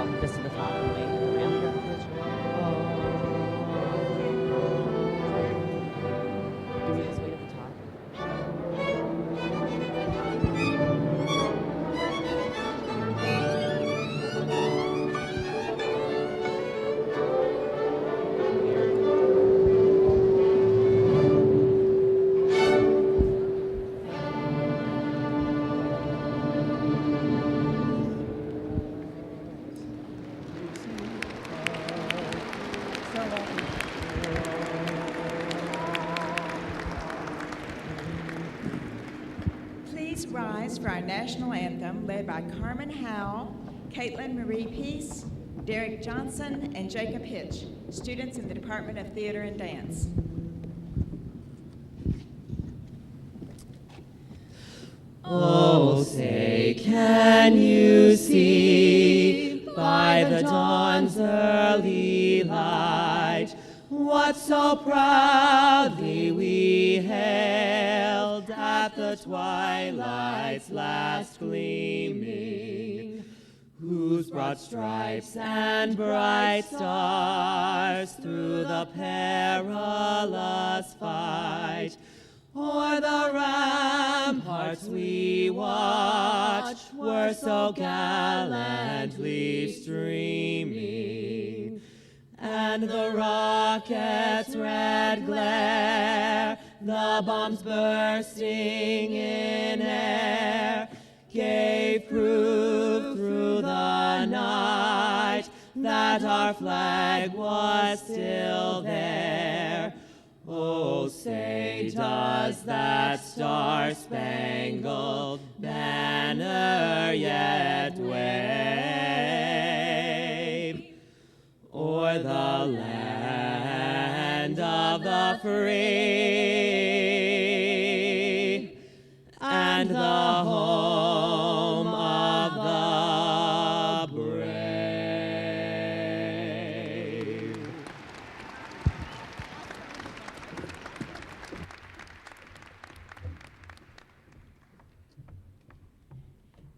Oh, just to the top and wait at the ramp. Do we just wait at the top? Please rise for our national anthem led by Carmen Howell, Caitlin Marie Peace, Derek Johnson, and Jacob Hitch, students in the Department of Theater and Dance. Oh, say, can you see by the dawn's early light what so proudly we hailed at the twilight's last gleaming, whose broad stripes and bright stars through the perilous fight o'er the ramparts we watched were so gallantly streaming, and the rocket's red glare, the bombs bursting in air, gave proof through the night that our flag was still there. Oh, say, does that star-spangled banner yet wave o'er the land of the free and the home of the brave?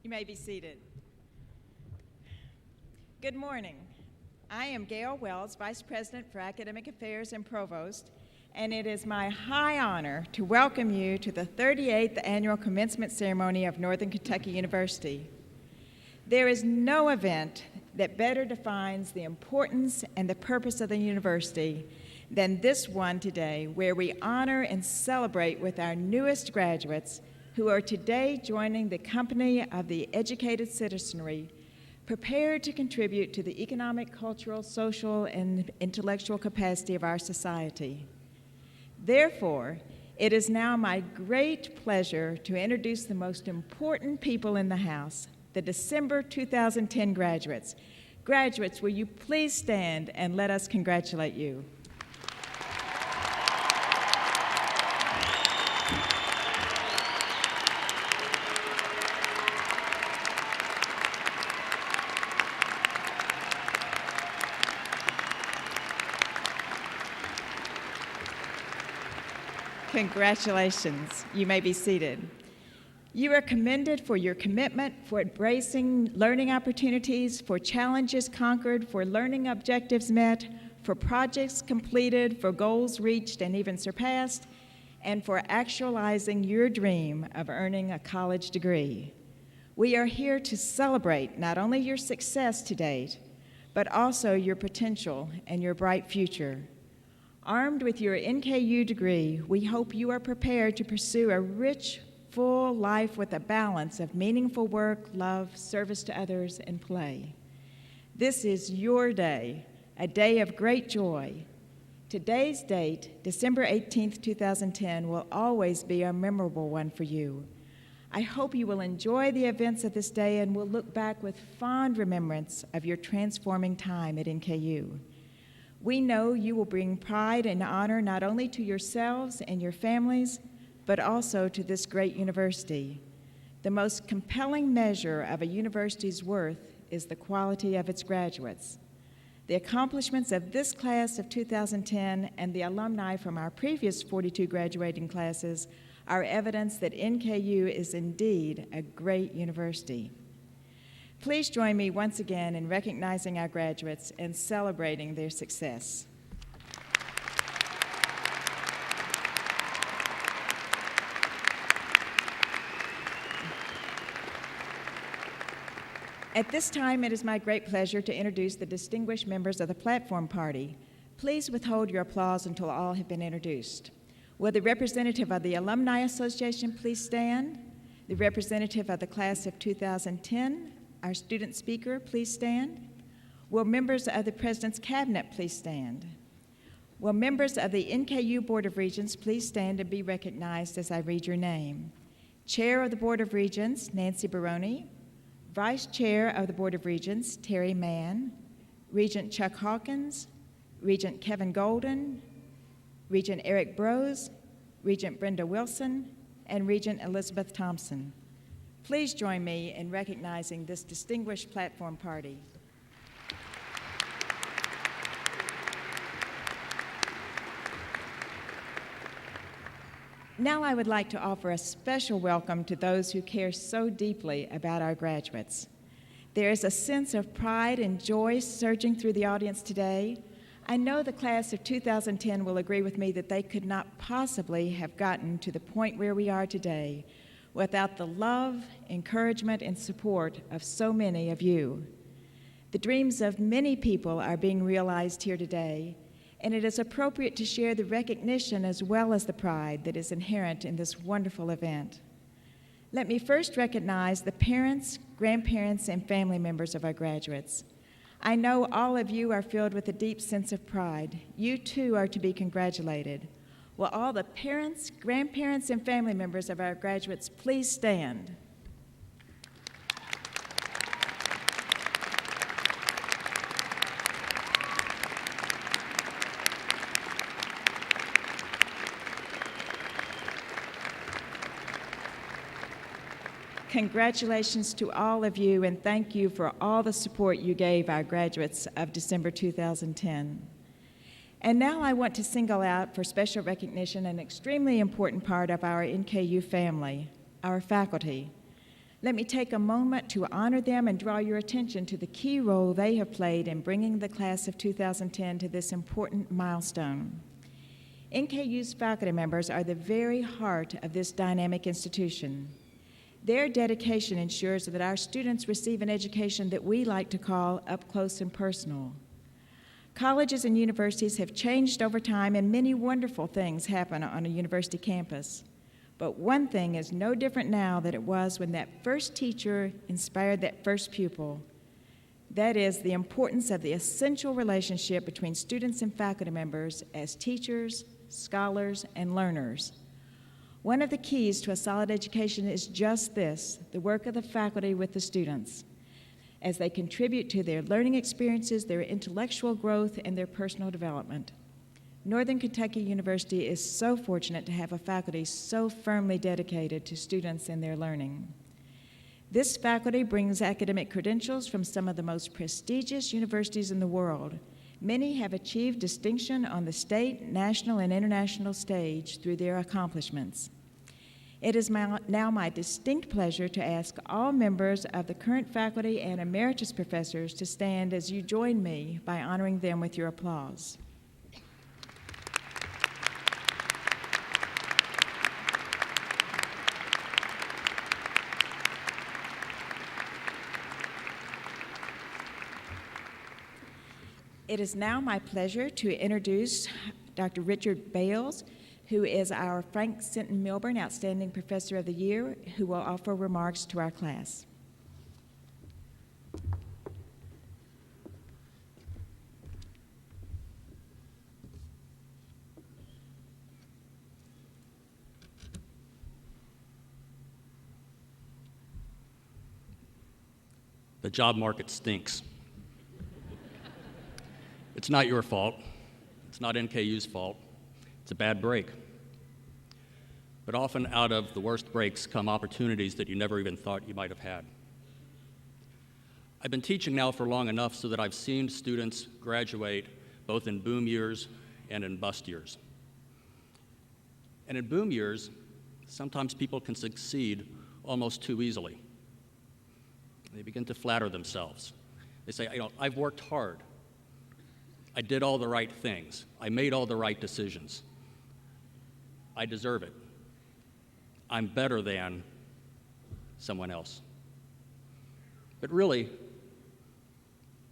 You may be seated. Good morning. I am Gail Wells, Vice President for Academic Affairs and Provost, and it is my high honor to welcome you to the 38th Annual Commencement Ceremony of Northern Kentucky University. There is no event that better defines the importance and the purpose of the university than this one today, where we honor and celebrate with our newest graduates who are today joining the company of the educated citizenry, prepared to contribute to the economic, cultural, social, and intellectual capacity of our society. Therefore, it is now my great pleasure to introduce the most important people in the house, the December 2010 graduates. Graduates, will you please stand and let us congratulate you? Congratulations. You may be seated. You are commended for your commitment, for embracing learning opportunities, for challenges conquered, for learning objectives met, for projects completed, for goals reached and even surpassed, and for actualizing your dream of earning a college degree. We are here to celebrate not only your success to date, but also your potential and your bright future. Armed with your NKU degree, we hope you are prepared to pursue a rich, full life with a balance of meaningful work, love, service to others, and play. This is your day, a day of great joy. Today's date, December 18th, 2010, will always be a memorable one for you. I hope you will enjoy the events of this day and will look back with fond remembrance of your transforming time at NKU. We know you will bring pride and honor not only to yourselves and your families, but also to this great university. The most compelling measure of a university's worth is the quality of its graduates. The accomplishments of this class of 2010 and the alumni from our previous 42 graduating classes are evidence that NKU is indeed a great university. Please join me once again in recognizing our graduates and celebrating their success. At this time, it is my great pleasure to introduce the distinguished members of the platform party. Please withhold your applause until all have been introduced. Will the representative of the Alumni Association please stand? The representative of the class of 2010, our student speaker, please stand. Will members of the President's Cabinet please stand? Will members of the NKU Board of Regents please stand and be recognized as I read your name? Chair of the Board of Regents, Nancy Baroni. Vice Chair of the Board of Regents, Terry Mann. Regent Chuck Hawkins. Regent Kevin Golden. Regent Eric Brose. Regent Brenda Wilson. And Regent Elizabeth Thompson. Please join me in recognizing this distinguished platform party. Now I would like to offer a special welcome to those who care so deeply about our graduates. There is a sense of pride and joy surging through the audience today. I know the class of 2010 will agree with me that they could not possibly have gotten to the point where we are today without the love, encouragement, and support of so many of you. The dreams of many people are being realized here today, and it is appropriate to share the recognition as well as the pride that is inherent in this wonderful event. Let me first recognize the parents, grandparents, and family members of our graduates. I know all of you are filled with a deep sense of pride. You too are to be congratulated. Will all the parents, grandparents, and family members of our graduates please stand? Congratulations to all of you, and thank you for all the support you gave our graduates of December 2010. And now I want to single out for special recognition an extremely important part of our NKU family, our faculty. Let me take a moment to honor them and draw your attention to the key role they have played in bringing the class of 2010 to this important milestone. NKU's faculty members are the very heart of this dynamic institution. Their dedication ensures that our students receive an education that we like to call up close and personal. Colleges and universities have changed over time, and many wonderful things happen on a university campus. But one thing is no different now than it was when that first teacher inspired that first pupil. That is the importance of the essential relationship between students and faculty members as teachers, scholars, and learners. One of the keys to a solid education is just this, the work of the faculty with the students, as they contribute to their learning experiences, their intellectual growth, and their personal development. Northern Kentucky University is so fortunate to have a faculty so firmly dedicated to students and their learning. This faculty brings academic credentials from some of the most prestigious universities in the world. Many have achieved distinction on the state, national, and international stage through their accomplishments. It is now my distinct pleasure to ask all members of the current faculty and emeritus professors to stand as you join me by honoring them with your applause. It is now my pleasure to introduce Dr. Richard Bales, who is our Frank Sinton Milburn Outstanding Professor of the Year, who will offer remarks to our class. The job market stinks. It's not your fault. It's not NKU's fault. It's a bad break. But often out of the worst breaks come opportunities that you never even thought you might have had. I've been teaching now for long enough so that I've seen students graduate both in boom years and in bust years. And in boom years, sometimes people can succeed almost too easily. They begin to flatter themselves. They say, I've worked hard. I did all the right things. I made all the right decisions. I deserve it. I'm better than someone else. But really,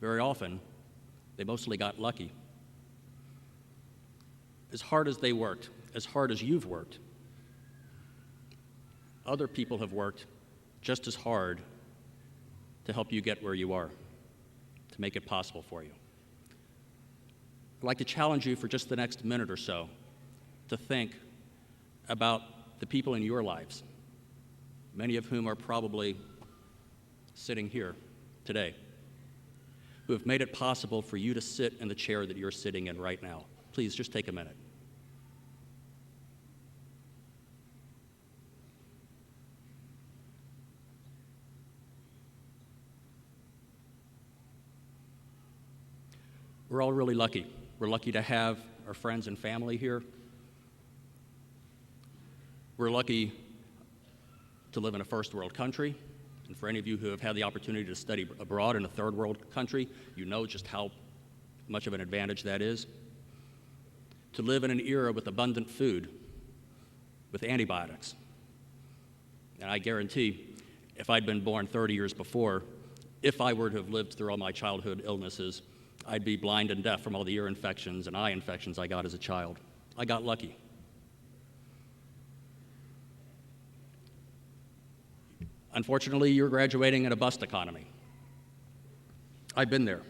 very often, they mostly got lucky. As hard as they worked, as hard as you've worked, other people have worked just as hard to help you get where you are, to make it possible for you. I'd like to challenge you for just the next minute or so to think about the people in your lives, many of whom are probably sitting here today, who have made it possible for you to sit in the chair that you're sitting in right now. Please, just take a minute. We're all really lucky. We're lucky to have our friends and family here. We're lucky to live in a first world country. And for any of you who have had the opportunity to study abroad in a third world country, you know just how much of an advantage that is. To live in an era with abundant food, with antibiotics. And I guarantee, if I'd been born 30 years before, if I were to have lived through all my childhood illnesses, I'd be blind and deaf from all the ear infections and eye infections I got as a child. I got lucky. Unfortunately, you're graduating in a bust economy. I've been there.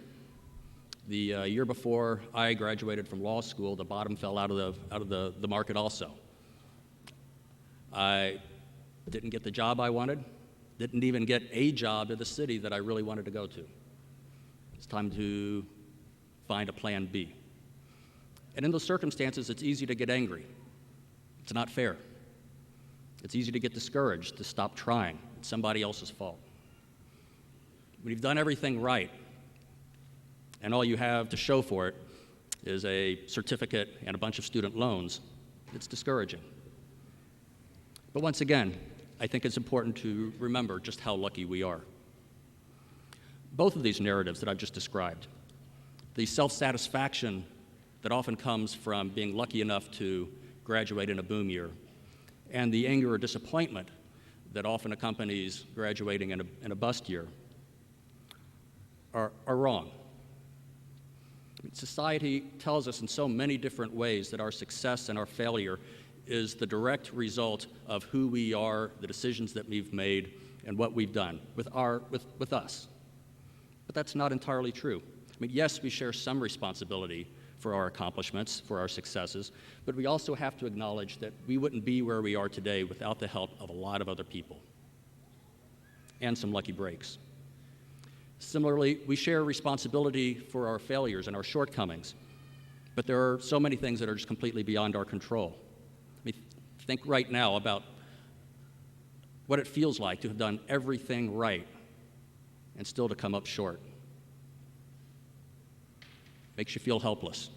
The year before I graduated from law school, the bottom fell out of the market also. I didn't get the job I wanted, didn't even get a job in the city that I really wanted to go to. It's time to find a plan B. And in those circumstances, it's easy to get angry. It's not fair. It's easy to get discouraged, to stop trying. It's somebody else's fault. When you've done everything right, and all you have to show for it is a certificate and a bunch of student loans, it's discouraging. But once again, I think it's important to remember just how lucky we are. Both of these narratives that I've just described, the self-satisfaction that often comes from being lucky enough to graduate in a boom year, and the anger or disappointment that often accompanies graduating in a bust year, are wrong. Society tells us in so many different ways that our success and our failure is the direct result of who we are, the decisions that we've made, and what we've done with us. But that's not entirely true. I mean, yes, we share some responsibility for our accomplishments, for our successes, but we also have to acknowledge that we wouldn't be where we are today without the help of a lot of other people and some lucky breaks. Similarly, we share responsibility for our failures and our shortcomings, but there are so many things that are just completely beyond our control. I mean, think right now about what it feels like to have done everything right and still to come up short. Makes you feel helpless.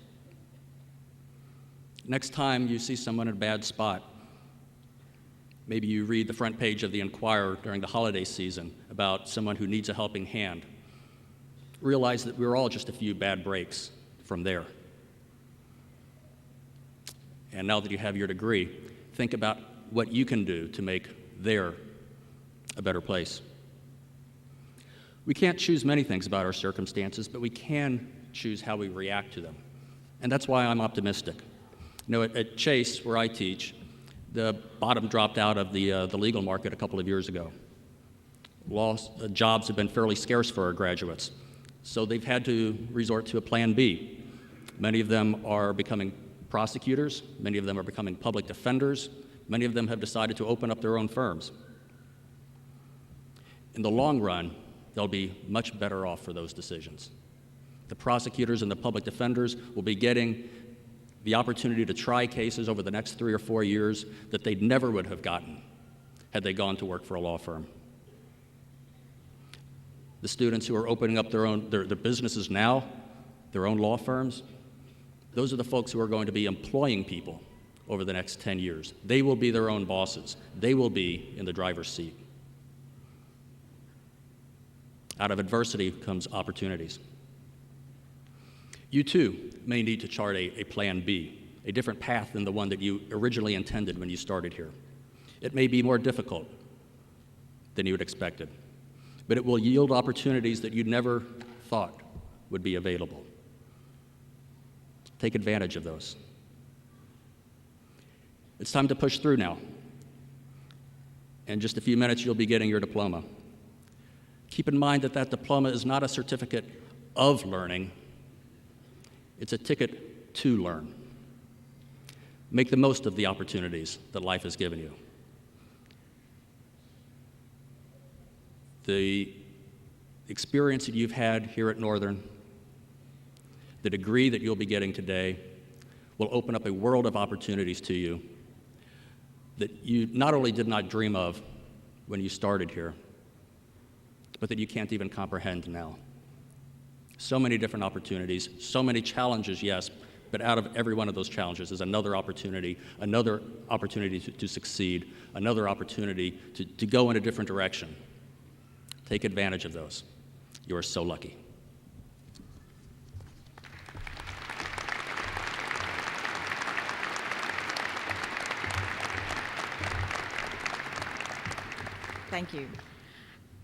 Next time you see someone in a bad spot, maybe you read the front page of the Enquirer during the holiday season about someone who needs a helping hand. Realize that we're all just a few bad breaks from there. And now that you have your degree, think about what you can do to make there a better place. We can't choose many things about our circumstances, but we can choose how we react to them. And that's why I'm optimistic. You know, at Chase, where I teach, the bottom dropped out of the legal market a couple of years ago. Jobs have been fairly scarce for our graduates, so they've had to resort to a plan B. Many of them are becoming prosecutors, many of them are becoming public defenders, many of them have decided to open up their own firms. In the long run, they'll be much better off for those decisions. The prosecutors and the public defenders will be getting the opportunity to try cases over the next 3 or 4 years that they never would have gotten had they gone to work for a law firm. The students who are opening up their businesses now, their own law firms, those are the folks who are going to be employing people over the next 10 years. They will be their own bosses. They will be in the driver's seat. Out of adversity comes opportunities. You too may need to chart a plan B, a different path than the one that you originally intended when you started here. It may be more difficult than you had expected, but it will yield opportunities that you never thought would be available. Take advantage of those. It's time to push through now. In just a few minutes, you'll be getting your diploma. Keep in mind that that diploma is not a certificate of learning. It's a ticket to learn. Make the most of the opportunities that life has given you. The experience that you've had here at Northern, the degree that you'll be getting today, will open up a world of opportunities to you that you not only did not dream of when you started here, but that you can't even comprehend now. So many different opportunities, so many challenges, yes, but out of every one of those challenges is another opportunity to succeed, another opportunity to go in a different direction. Take advantage of those. You are so lucky. Thank you.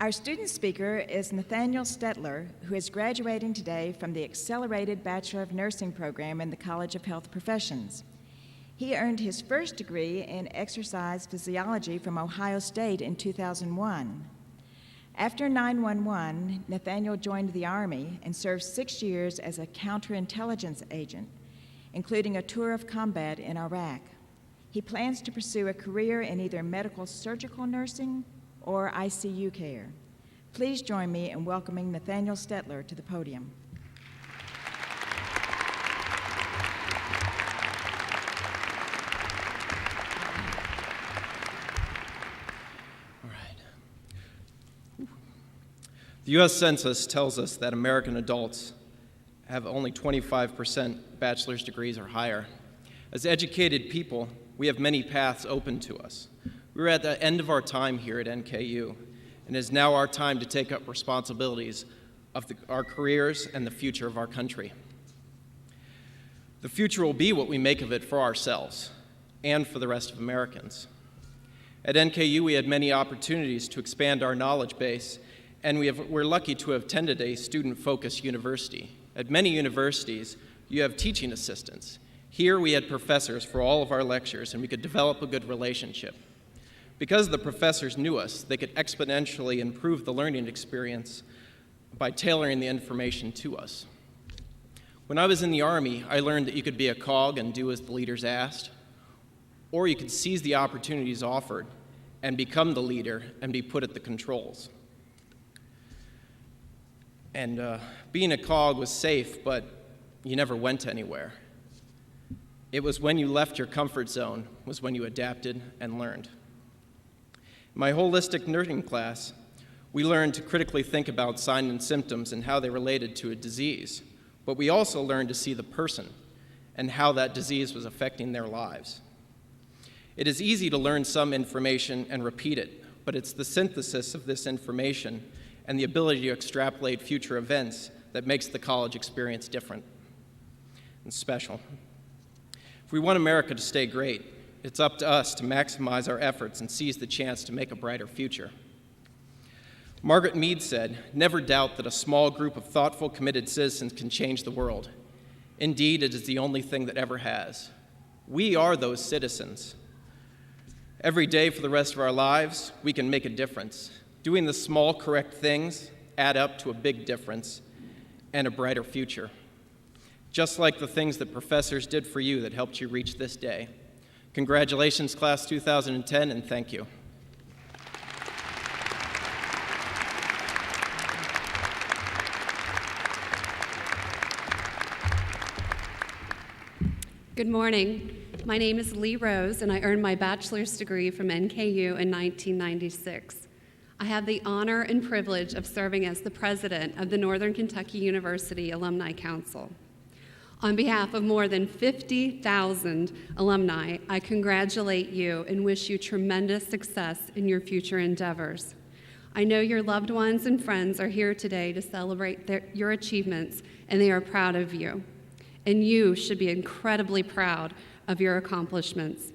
Our student speaker is Nathaniel Stetler, who is graduating today from the Accelerated Bachelor of Nursing program in the College of Health Professions. He earned his first degree in exercise physiology from Ohio State in 2001. After 9/11, Nathaniel joined the Army and served 6 years as a counterintelligence agent, including a tour of combat in Iraq. He plans to pursue a career in either medical surgical nursing or ICU care. Please join me in welcoming Nathaniel Stetler to the podium. All right. The U.S. Census tells us that American adults have only 25% bachelor's degrees or higher. As educated people, we have many paths open to us. We're at the end of our time here at NKU, and it is now our time to take up responsibilities of our careers and the future of our country. The future will be what we make of it for ourselves and for the rest of Americans. At NKU, we had many opportunities to expand our knowledge base, and we're lucky to have attended a student-focused university. At many universities, you have teaching assistants. Here, we had professors for all of our lectures, and we could develop a good relationship. Because the professors knew us, they could exponentially improve the learning experience by tailoring the information to us. When I was in the Army, I learned that you could be a cog and do as the leaders asked, or you could seize the opportunities offered and become the leader and be put at the controls. And being a cog was safe, but you never went anywhere. It was when you left your comfort zone was when you adapted and learned. In my holistic nursing class, we learned to critically think about signs and symptoms and how they related to a disease, but we also learned to see the person and how that disease was affecting their lives. It is easy to learn some information and repeat it, but it's the synthesis of this information and the ability to extrapolate future events that makes the college experience different and special. If we want America to stay great, it's up to us to maximize our efforts and seize the chance to make a brighter future. Margaret Mead said, "Never doubt that a small group of thoughtful, committed citizens can change the world. Indeed, it is the only thing that ever has." We are those citizens. Every day for the rest of our lives, we can make a difference. Doing the small, correct things add up to a big difference and a brighter future. Just like the things that professors did for you that helped you reach this day. Congratulations, Class 2010, and thank you. Good morning. My name is Lee Rose, and I earned my bachelor's degree from NKU in 1996. I have the honor and privilege of serving as the president of the Northern Kentucky University Alumni Council. On behalf of more than 50,000 alumni, I congratulate you and wish you tremendous success in your future endeavors. I know your loved ones and friends are here today to celebrate your achievements, and they are proud of you. And you should be incredibly proud of your accomplishments.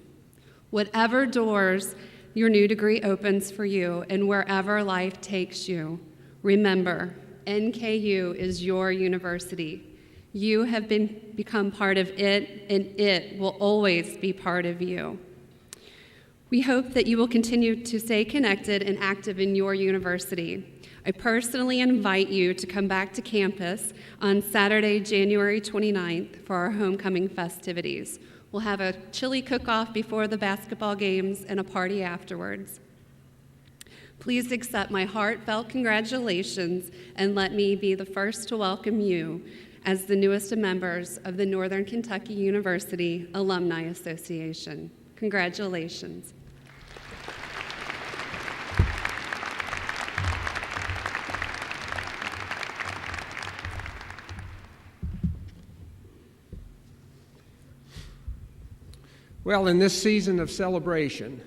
Whatever doors your new degree opens for you and wherever life takes you, remember, NKU is your university. You have become part of it, and it will always be part of you. We hope that you will continue to stay connected and active in your university. I personally invite you to come back to campus on Saturday, January 29th for our homecoming festivities. We'll have a chili cook-off before the basketball games and a party afterwards. Please accept my heartfelt congratulations and let me be the first to welcome you as the newest members of the Northern Kentucky University Alumni Association. Congratulations. Well, in this season of celebration,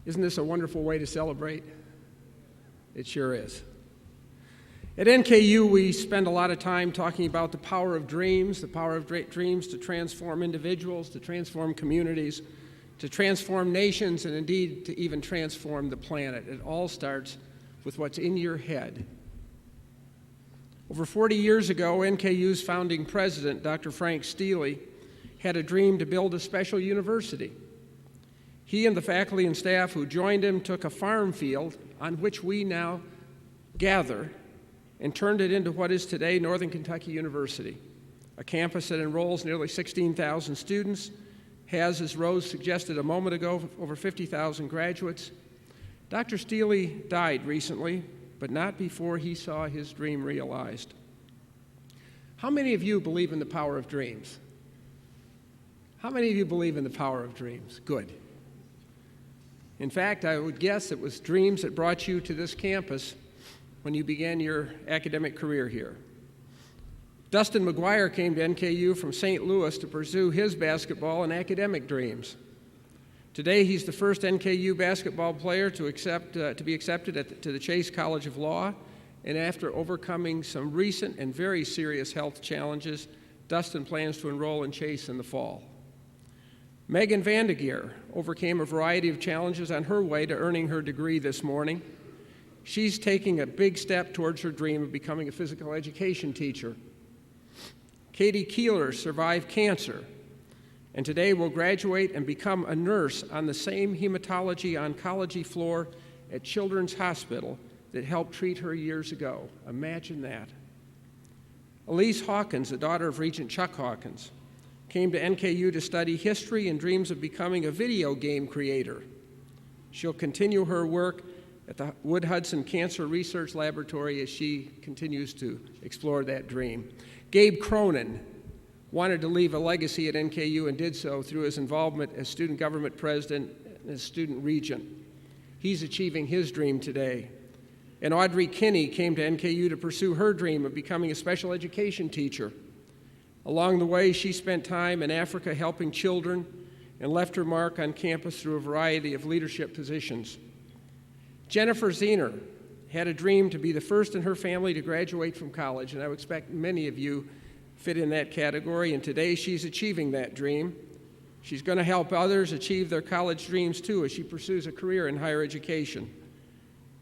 isn't this a wonderful way to celebrate? It sure is. At NKU, we spend a lot of time talking about the power of dreams to transform individuals, to transform communities, to transform nations, and indeed to even transform the planet. It all starts with what's in your head. Over 40 years ago, NKU's founding president, Dr. Frank Steele, had a dream to build a special university. He and the faculty and staff who joined him took a farm field on which we now gather and turned it into what is today Northern Kentucky University, a campus that enrolls nearly 16,000 students, has, as Rose suggested a moment ago, over 50,000 graduates. Dr. Steele died recently, but not before he saw his dream realized. How many of you believe in the power of dreams? How many of you believe in the power of dreams? Good. In fact, I would guess it was dreams that brought you to this campus when you began your academic career here. Dustin McGuire came to NKU from St. Louis to pursue his basketball and academic dreams. Today, he's the first NKU basketball player to be accepted to the Chase College of Law, and after overcoming some recent and very serious health challenges, Dustin plans to enroll in Chase in the fall. Megan Vandegeer overcame a variety of challenges on her way to earning her degree this morning. She's taking a big step towards her dream of becoming a physical education teacher. Katie Keeler survived cancer, and today will graduate and become a nurse on the same hematology oncology floor at Children's Hospital that helped treat her years ago. Imagine that. Elise Hawkins, the daughter of Regent Chuck Hawkins, came to NKU to study history and dreams of becoming a video game creator. She'll continue her work at the Wood Hudson Cancer Research Laboratory as she continues to explore that dream. Gabe Cronin wanted to leave a legacy at NKU and did so through his involvement as student government president and as student regent. He's achieving his dream today. And Audrey Kinney came to NKU to pursue her dream of becoming a special education teacher. Along the way, she spent time in Africa helping children and left her mark on campus through a variety of leadership positions. Jennifer Zener had a dream to be the first in her family to graduate from college, and I would expect many of you fit in that category, and today she's achieving that dream. She's going to help others achieve their college dreams too as she pursues a career in higher education.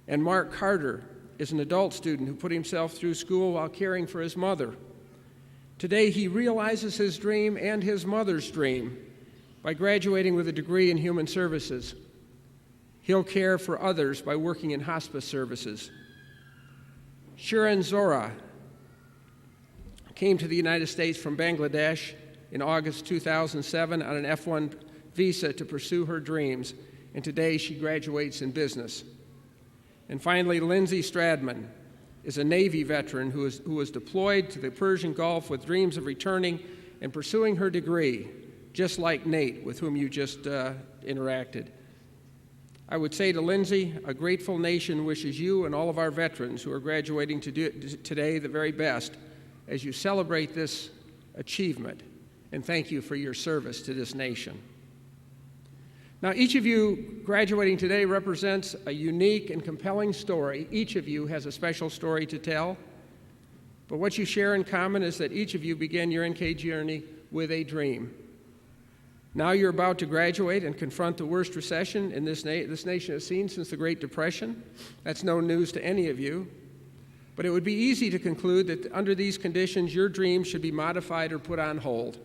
And Mark Carter is an adult student who put himself through school while caring for his mother. Today, he realizes his dream and his mother's dream by graduating with a degree in human services. He'll care for others by working in hospice services. Shirin Zora came to the United States from Bangladesh in August 2007 on an F1 visa to pursue her dreams, and today she graduates in business. And finally, Lindsay Stradman is a Navy veteran who was deployed to the Persian Gulf with dreams of returning and pursuing her degree, just like Nate, with whom you just interacted. I would say to Lindsay, a grateful nation wishes you and all of our veterans who are graduating today the very best as you celebrate this achievement, and thank you for your service to this nation. Now, each of you graduating today represents a unique and compelling story. Each of you has a special story to tell. But what you share in common is that each of you began your NK journey with a dream. Now you're about to graduate and confront the worst recession this nation has seen since the Great Depression. That's no news to any of you. But it would be easy to conclude that under these conditions, your dreams should be modified or put on hold.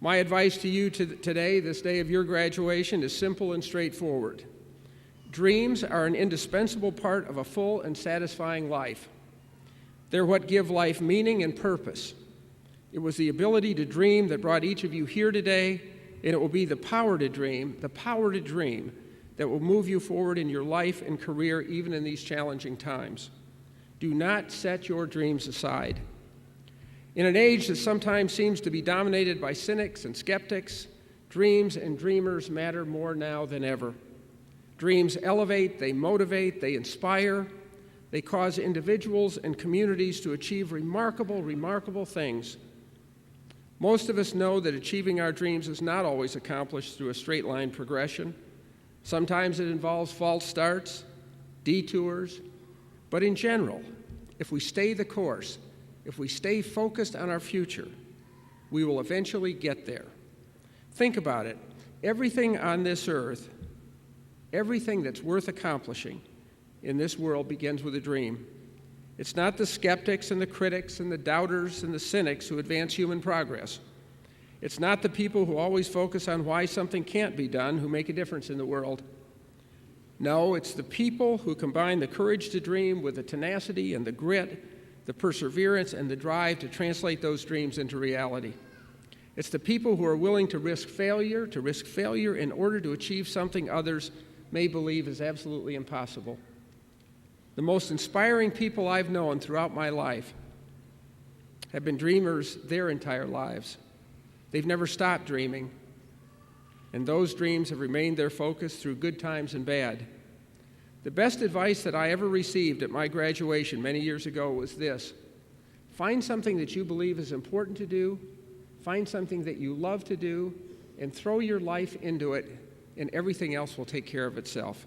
My advice to you today, this day of your graduation, is simple and straightforward. Dreams are an indispensable part of a full and satisfying life. They're what give life meaning and purpose. It was the ability to dream that brought each of you here today, and it will be the power to dream that will move you forward in your life and career even in these challenging times. Do not set your dreams aside. In an age that sometimes seems to be dominated by cynics and skeptics, dreams and dreamers matter more now than ever. Dreams elevate, they motivate, they inspire, they cause individuals and communities to achieve remarkable, remarkable things. Most of us know that achieving our dreams is not always accomplished through a straight line progression. Sometimes it involves false starts, detours, but in general, if we stay the course, if we stay focused on our future, we will eventually get there. Think about it. Everything on this earth, everything that's worth accomplishing in this world begins with a dream. It's not the skeptics and the critics and the doubters and the cynics who advance human progress. It's not the people who always focus on why something can't be done who make a difference in the world. No, it's the people who combine the courage to dream with the tenacity and the grit, the perseverance and the drive to translate those dreams into reality. It's the people who are willing to risk failure in order to achieve something others may believe is absolutely impossible. The most inspiring people I've known throughout my life have been dreamers their entire lives. They've never stopped dreaming, and those dreams have remained their focus through good times and bad. The best advice that I ever received at my graduation many years ago was this: find something that you believe is important to do, find something that you love to do, and throw your life into it, and everything else will take care of itself.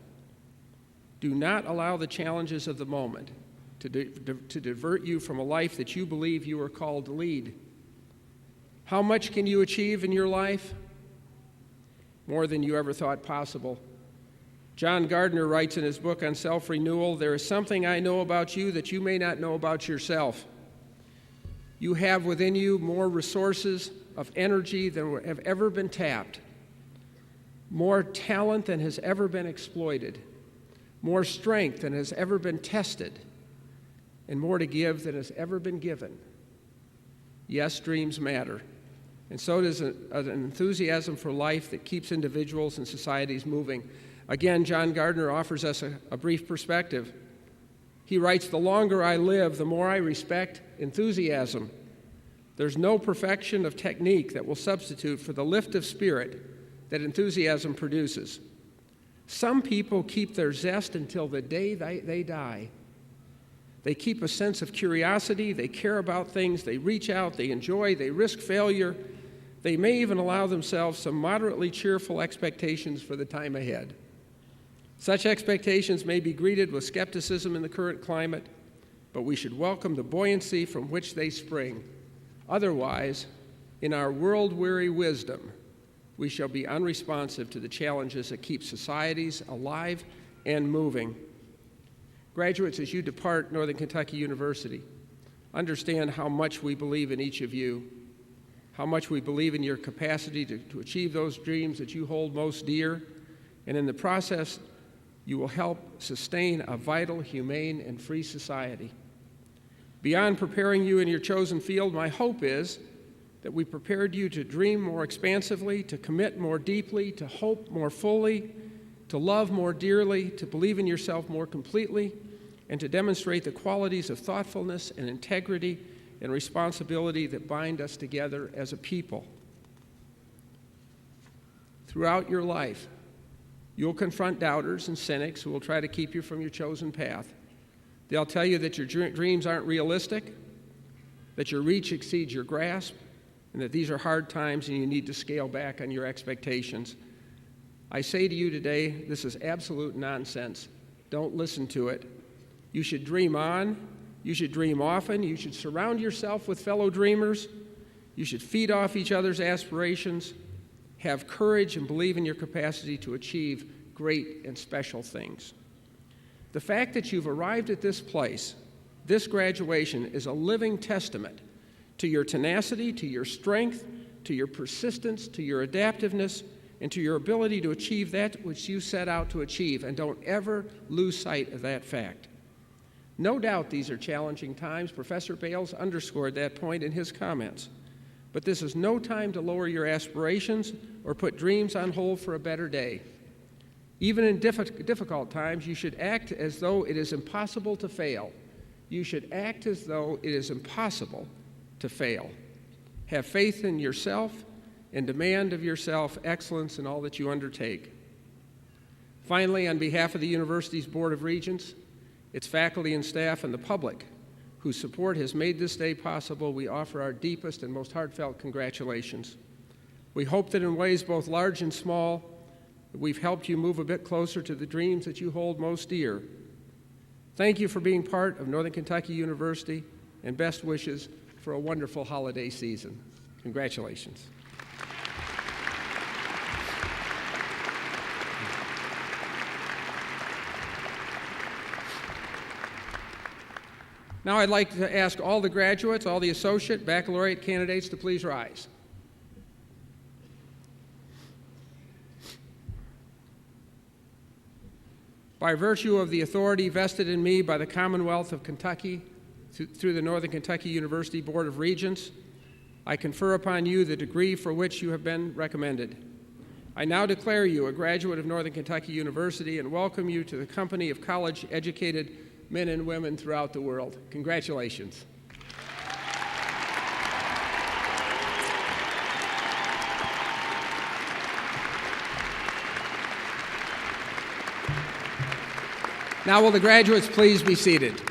Do not allow the challenges of the moment to divert you from a life that you believe you are called to lead. How much can you achieve in your life? More than you ever thought possible. John Gardner writes in his book on self-renewal, "There is something I know about you that you may not know about yourself. You have within you more resources of energy than have ever been tapped, more talent than has ever been exploited, more strength than has ever been tested, and more to give than has ever been given." Yes, dreams matter, and so does an enthusiasm for life that keeps individuals and societies moving. Again, John Gardner offers us a brief perspective. He writes, "The longer I live, the more I respect enthusiasm. There's no perfection of technique that will substitute for the lift of spirit that enthusiasm produces. Some people keep their zest until the day they die. They keep a sense of curiosity, they care about things, they reach out, they enjoy, they risk failure. They may even allow themselves some moderately cheerful expectations for the time ahead. Such expectations may be greeted with skepticism in the current climate, but we should welcome the buoyancy from which they spring. Otherwise, in our world-weary wisdom, we shall be unresponsive to the challenges that keep societies alive and moving." Graduates, as you depart Northern Kentucky University, understand how much we believe in each of you, how much we believe in your capacity to achieve those dreams that you hold most dear, and in the process, you will help sustain a vital, humane, and free society. Beyond preparing you in your chosen field, my hope is that we prepared you to dream more expansively, to commit more deeply, to hope more fully, to love more dearly, to believe in yourself more completely, and to demonstrate the qualities of thoughtfulness and integrity and responsibility that bind us together as a people. Throughout your life, you'll confront doubters and cynics who will try to keep you from your chosen path. They'll tell you that your dreams aren't realistic, that your reach exceeds your grasp, and that these are hard times and you need to scale back on your expectations. I say to you today, this is absolute nonsense. Don't listen to it. You should dream on. You should dream often. You should surround yourself with fellow dreamers. You should feed off each other's aspirations. Have courage and believe in your capacity to achieve great and special things. The fact that you've arrived at this place, this graduation, is a living testament to your tenacity, to your strength, to your persistence, to your adaptiveness, and to your ability to achieve that which you set out to achieve, and don't ever lose sight of that fact. No doubt these are challenging times. Professor Bales underscored that point in his comments. But this is no time to lower your aspirations or put dreams on hold for a better day. Even in difficult times, you should act as though it is impossible to fail. You should act as though it is impossible to fail. Have faith in yourself and demand of yourself excellence in all that you undertake. Finally, on behalf of the university's Board of Regents, its faculty and staff, and the public whose support has made this day possible, we offer our deepest and most heartfelt congratulations. We hope that in ways both large and small, we've helped you move a bit closer to the dreams that you hold most dear. Thank you for being part of Northern Kentucky University, and best wishes for a wonderful holiday season. Congratulations. Now I'd like to ask all the graduates, all the associate, baccalaureate candidates to please rise. By virtue of the authority vested in me by the Commonwealth of Kentucky through the Northern Kentucky University Board of Regents, I confer upon you the degree for which you have been recommended. I now declare you a graduate of Northern Kentucky University and welcome you to the company of college-educated men and women throughout the world. Congratulations. Now will the graduates please be seated.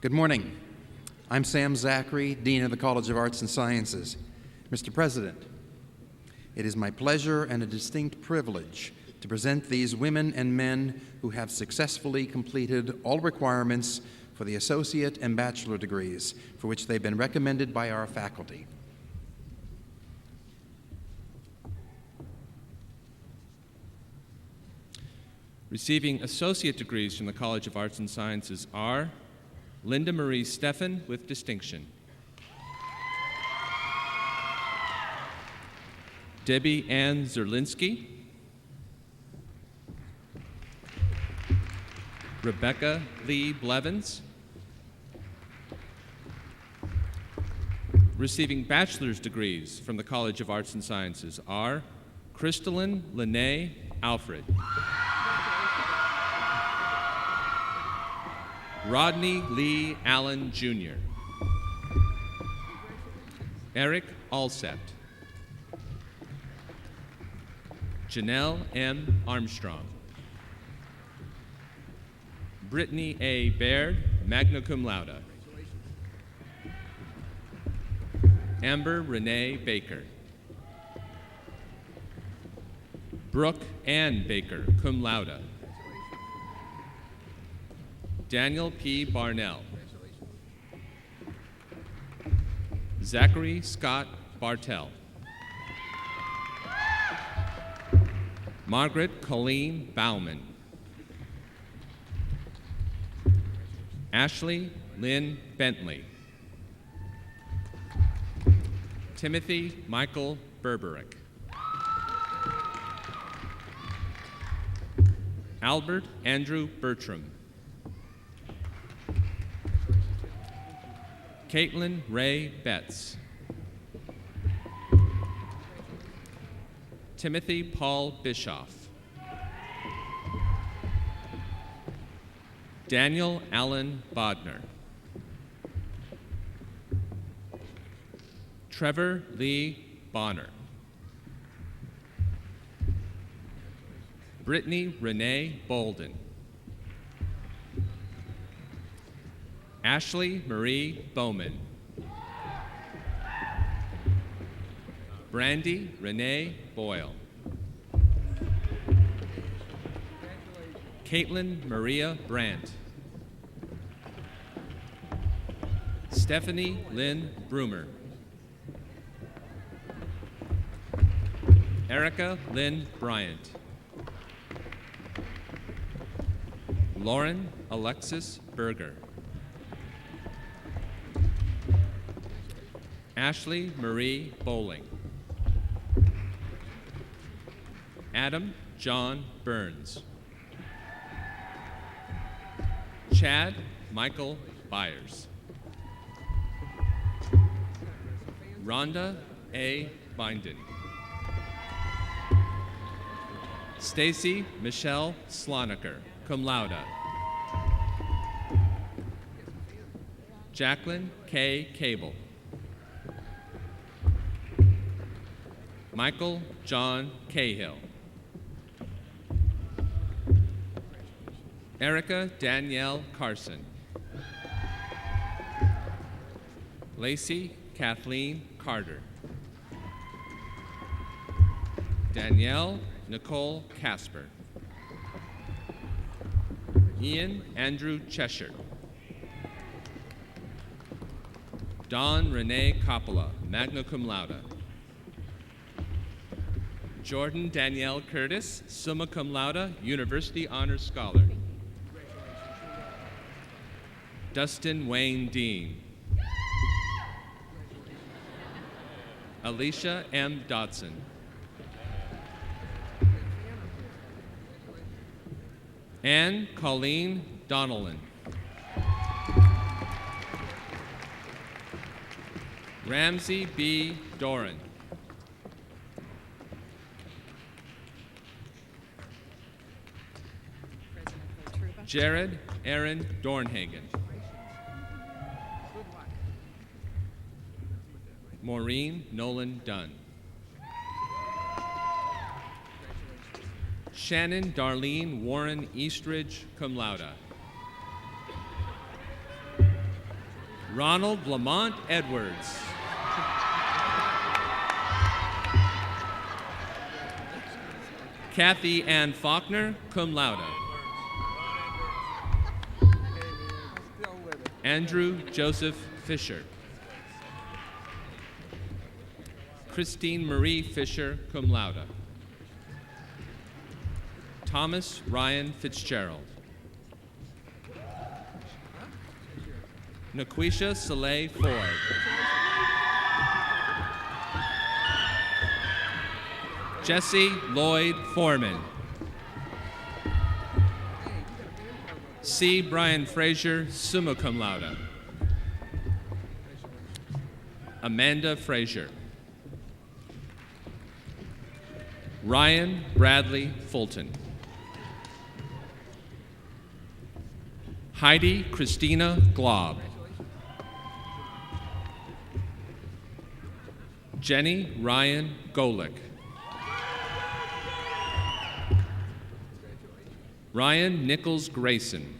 Good morning. I'm Sam Zachary, Dean of the College of Arts and Sciences. Mr. President, it is my pleasure and a distinct privilege to present these women and men who have successfully completed all requirements for the associate and bachelor degrees for which they've been recommended by our faculty. Receiving associate degrees from the College of Arts and Sciences are Linda Marie Steffen with distinction, Debbie Ann Zerlinski, Rebecca Lee Blevins. Receiving bachelor's degrees from the College of Arts and Sciences are Crystalline Lene Alfred, Rodney Lee Allen Jr., Eric Alsett, Janelle M. Armstrong, Brittany A. Baird, magna cum laude, Amber Renee Baker, Brooke Ann Baker, cum laude, Daniel P. Barnell, Zachary Scott Bartell, Margaret Colleen Bauman, Ashley Lynn Bentley, Timothy Michael Berberick, Albert Andrew Bertram, Caitlin Ray Betts, Timothy Paul Bischoff, Daniel Allen Bodner, Trevor Lee Bonner, Brittany Renee Bolden. Ashley Marie Bowman. Brandy Renee Boyle. Caitlin Maria Brandt. Stephanie Lynn Brumer. Erica Lynn Bryant. Lauren Alexis Berger. Ashley Marie Bowling. Adam John Burns. Chad Michael Byers. Rhonda A. Binden. Stacy Michelle Sloniker, cum laude. Jacqueline K. Cable. Michael John Cahill. Erica Danielle Carson. Lacey Kathleen Carter. Danielle Nicole Casper. Ian Andrew Cheshire. Dawn Renee Coppola, magna cum laude. Jordan Danielle Curtis, summa cum laude, University Honors Scholar. Dustin Wayne Dean. Alicia M. Dodson. Anne Colleen Donnellan. Ramsey B. Doran. Jared Aaron Dornhagen. Maureen Nolan Dunn. Shannon Darlene Warren Eastridge, cum laude. Ronald Lamont Edwards. Kathy Ann Faulkner, cum laude. Andrew Joseph Fisher. Christine Marie Fisher, cum laude. Thomas Ryan Fitzgerald. Naquisha Soleil Ford. Jesse Lloyd Foreman. C. Brian Frazier, summa cum laude. Amanda Frazier. Ryan Bradley Fulton. Heidi Christina Glob. Jenny Ryan Golick. Ryan Nichols Grayson.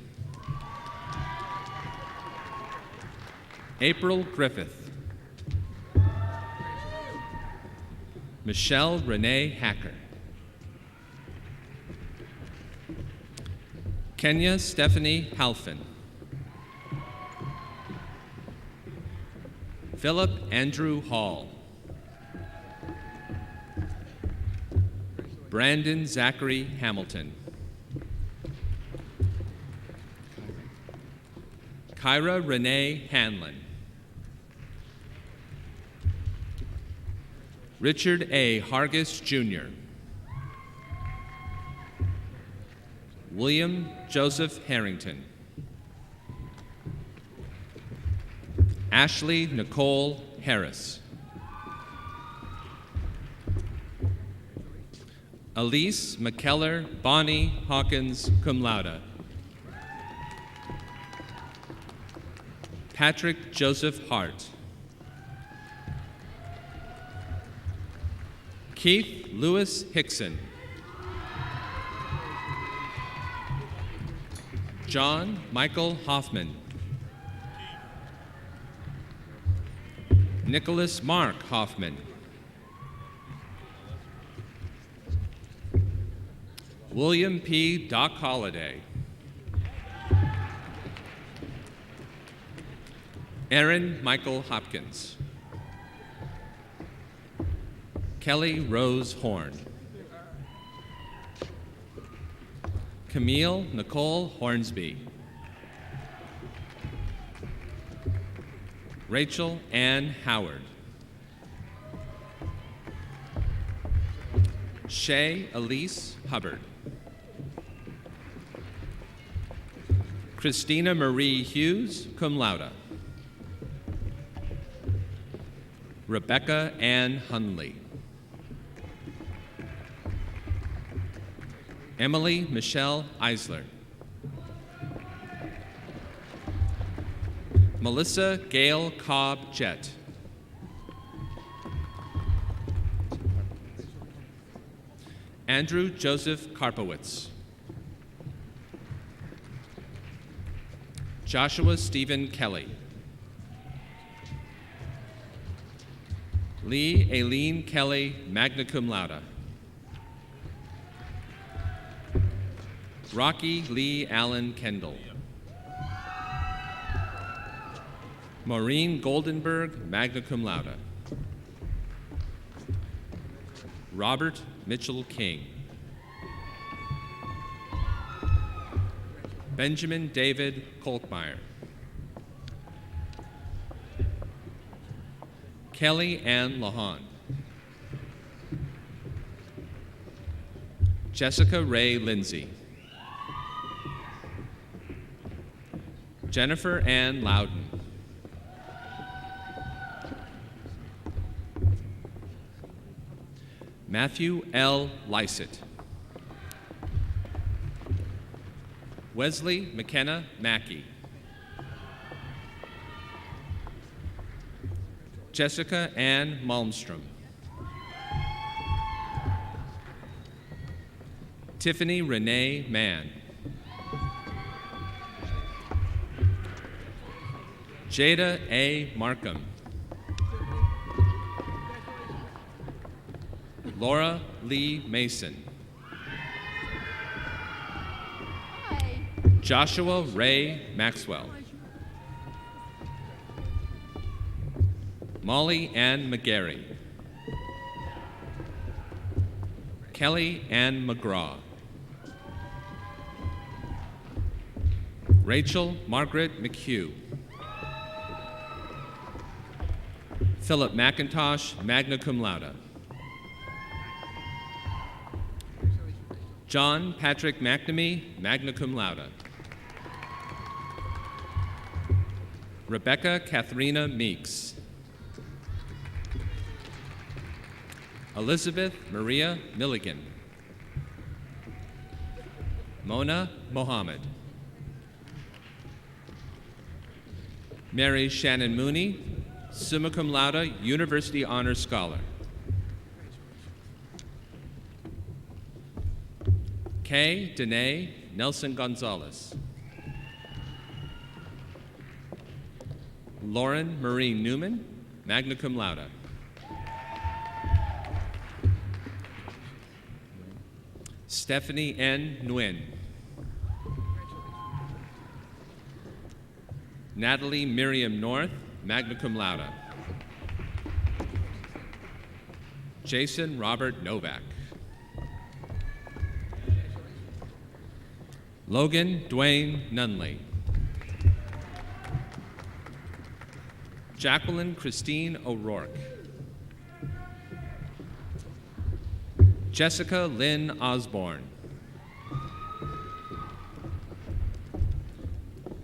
April Griffith. Michelle Renee Hacker. Kenya Stephanie Halfin. Philip Andrew Hall. Brandon Zachary Hamilton. Kyra Renee Hanlon. Richard A. Hargis, Jr. William Joseph Harrington. Ashley Nicole Harris. Elise McKellar Bonnie Hawkins, cum laude. Patrick Joseph Hart. Keith Lewis Hickson. John Michael Hoffman. Nicholas Mark Hoffman. William P. Doc Holliday. Aaron Michael Hopkins. Kelly Rose Horn. Camille Nicole Hornsby. Rachel Ann Howard. Shay Elise Hubbard. Christina Marie Hughes, cum laude. Rebecca Ann Hunley. Emily Michelle Eisler. Melissa Gail Cobb Jett. Andrew Joseph Karpowitz. Joshua Stephen Kelly. Lee Aileen Kelly, magna cum laude. Rocky Lee Allen Kendall. Maureen Goldenberg, magna cum laude. Robert Mitchell King. Benjamin David Kolkmeyer. Kelly Ann Lahan. Jessica Ray Lindsay. Jennifer Ann Loudon. Matthew L. Lysett. Wesley McKenna Mackey. Jessica Ann Malmstrom. Tiffany Renee Mann. Jada A. Markham. Laura Lee Mason. Joshua Ray Maxwell. Molly Ann McGarry. Kelly Ann McGraw. Rachel Margaret McHugh. Philip McIntosh, magna cum laude. John Patrick McNamee, magna cum laude. Rebecca Katharina Meeks. Elizabeth Maria Milligan. Mona Mohammed. Mary Shannon Mooney, summa cum laude, University Honors Scholar. Kay Danae Nelson Gonzalez. Lauren Marie Newman, magna cum laude. Stephanie N. Nguyen. Natalie Miriam North, magna cum laude. Jason Robert Novak. Logan Dwayne Nunley. Jacqueline Christine O'Rourke. Jessica Lynn Osborne.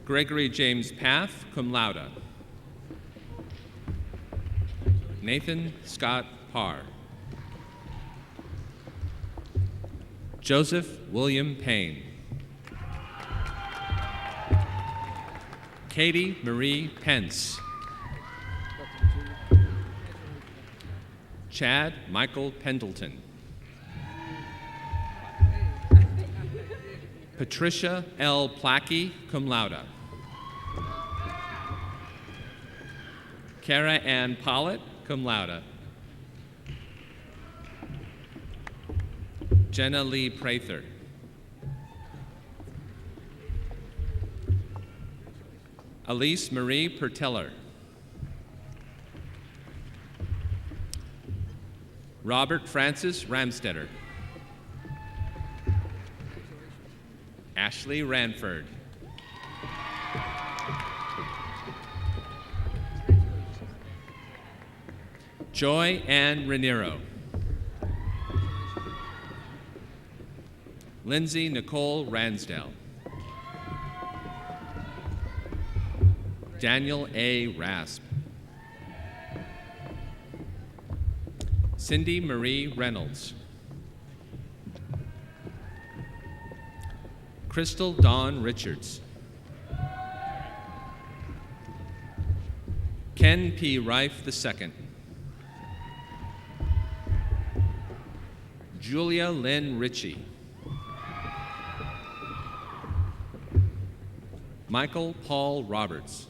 Gregory James Paff, cum laude. Nathan Scott Parr. Joseph William Payne. Katie Marie Pence. Chad Michael Pendleton. Patricia L. Plackey, cum laude. Kara Ann Pollitt, cum laude. Jenna Lee Prather. Elise Marie Perteller. Robert Francis Ramstetter. Ashley Ranford. Joy Ann Raniero. Lindsay Nicole Ransdell. Daniel A. Rasp. Cindy Marie Reynolds. Crystal Dawn Richards. Ken P. Reif II. Julia Lynn Ritchie. Michael Paul Roberts.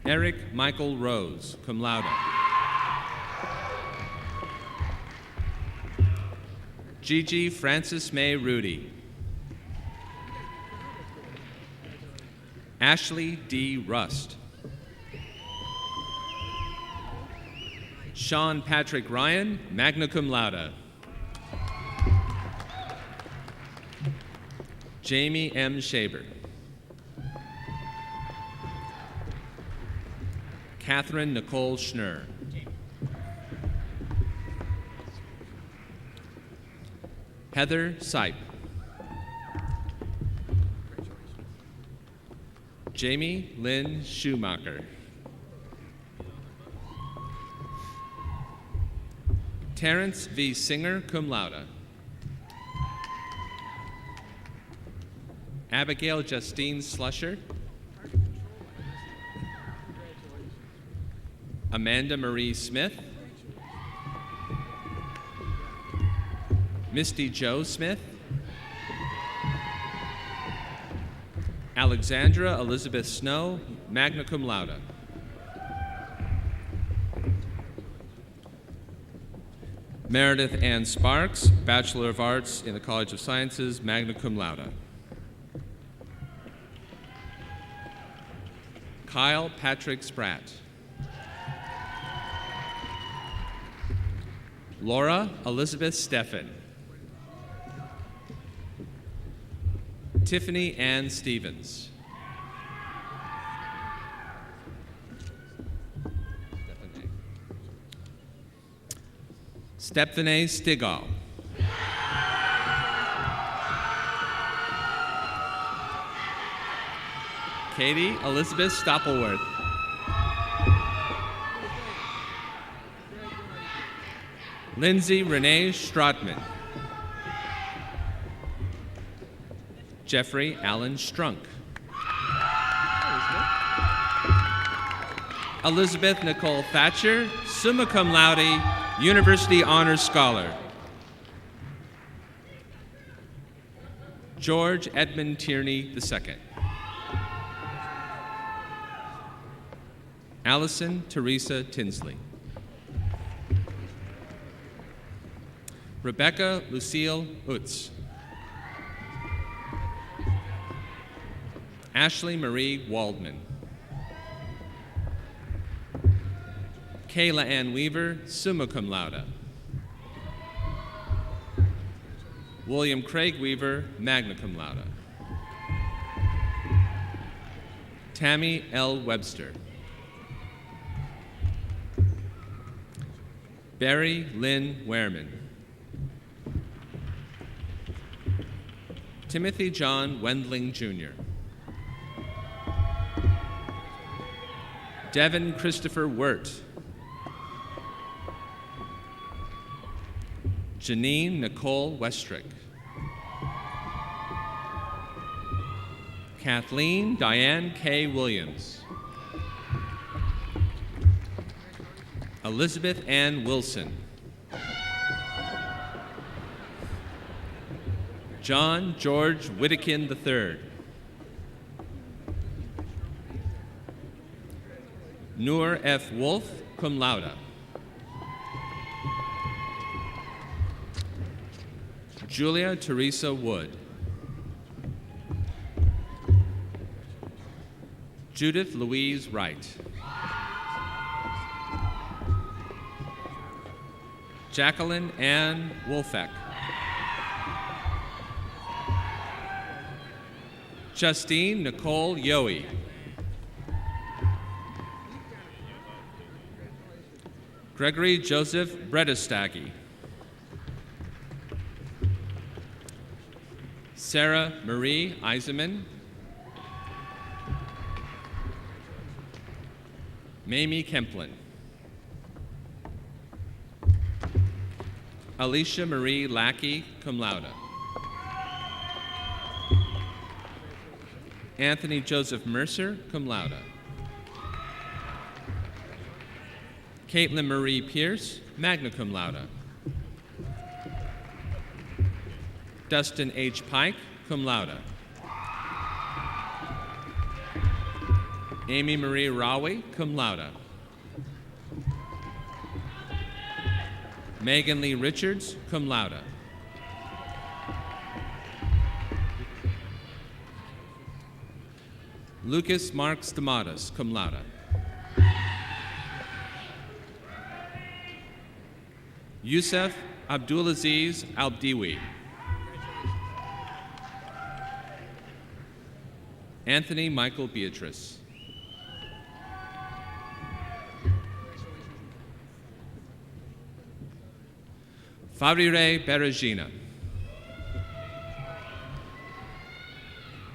Eric Michael Rose, cum laude. Gigi Frances May Rudy. Ashley D. Rust. Sean Patrick Ryan, magna cum laude. Jamie M. Shaber. Catherine Nicole Schnurr. Heather Sipe. Jamie Lynn Schumacher. Terrence V. Singer, cum laude. Abigail Justine Slusher. Amanda Marie Smith. Misty Jo Smith. Alexandra Elizabeth Snow, magna cum laude. Meredith Ann Sparks, Bachelor of Arts in the College of Sciences, magna cum laude. Kyle Patrick Spratt. Laura Elizabeth Steffen. Tiffany Ann Stevens. Stephanie Stigall. Katie Elizabeth Stoppelworth. Lindsay Renee Stratman. Jeffrey Allen Strunk. Elizabeth Nicole Thatcher, summa cum laude, University Honors Scholar. George Edmund Tierney II. Allison Teresa Tinsley. Rebecca Lucille Utz. Ashley Marie Waldman. Kayla Ann Weaver, summa cum laude. William Craig Weaver, magna cum laude. Tammy L. Webster. Barry Lynn Wehrman. Timothy John Wendling, Jr. Devin Christopher Wirt. Janine Nicole Westrick. Kathleen Diane K. Williams. Elizabeth Ann Wilson. John George Whittakin III. Noor F. Wolf, cum laude. Julia Teresa Wood. Judith Louise Wright. Jacqueline Ann Wolfeck. Justine Nicole Yohe. Gregory Joseph Bredestaggy. Sarah Marie Eisenman. Mamie Kemplin. Alicia Marie Lackey, cum laude. Anthony Joseph Mercer, cum laude. Caitlin Marie Pierce, magna cum laude. Dustin H. Pike, cum laude. Amy Marie Rawi, cum laude. Megan Lee Richards, cum laude. Lucas Mark Stamatis, cum laude. Youssef Abdulaziz Abdiwi. Anthony Michael Beatrice. Fabrire Beragina.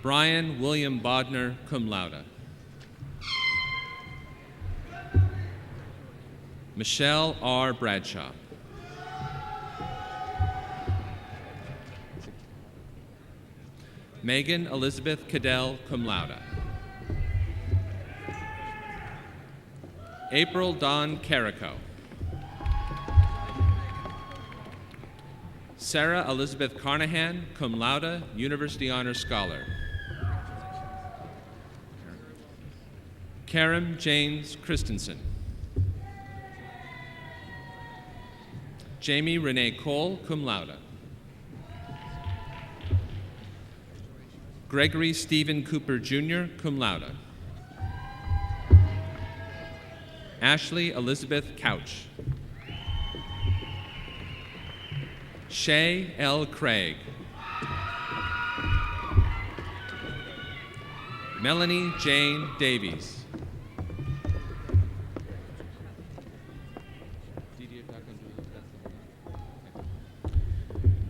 Brian William Bodner, cum laude. Michelle R. Bradshaw. Megan Elizabeth Cadell, cum laude. April Dawn Carrico. Sarah Elizabeth Carnahan, cum laude, University Honor Scholar. Karen James Christensen. Jamie Renee Cole, cum laude. Gregory Stephen Cooper Jr., cum laude. Ashley Elizabeth Couch. Shay L. Craig. Melanie Jane Davies.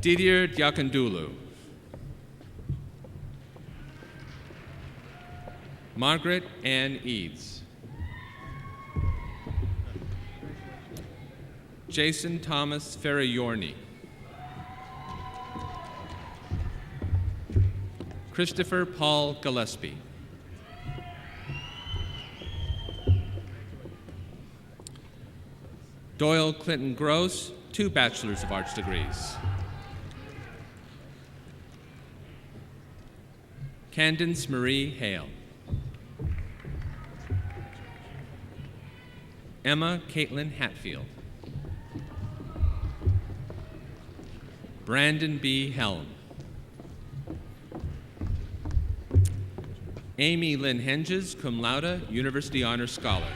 Didier Diakandulu. Margaret Ann Eads. Jason Thomas Ferrayorni. Christopher Paul Gillespie. Doyle Clinton Gross, 2 Bachelors of Arts degrees. Candence Marie Hale. Emma Caitlin Hatfield. Brandon B. Helm. Amy Lynn Henges, cum laude, University Honor Scholar.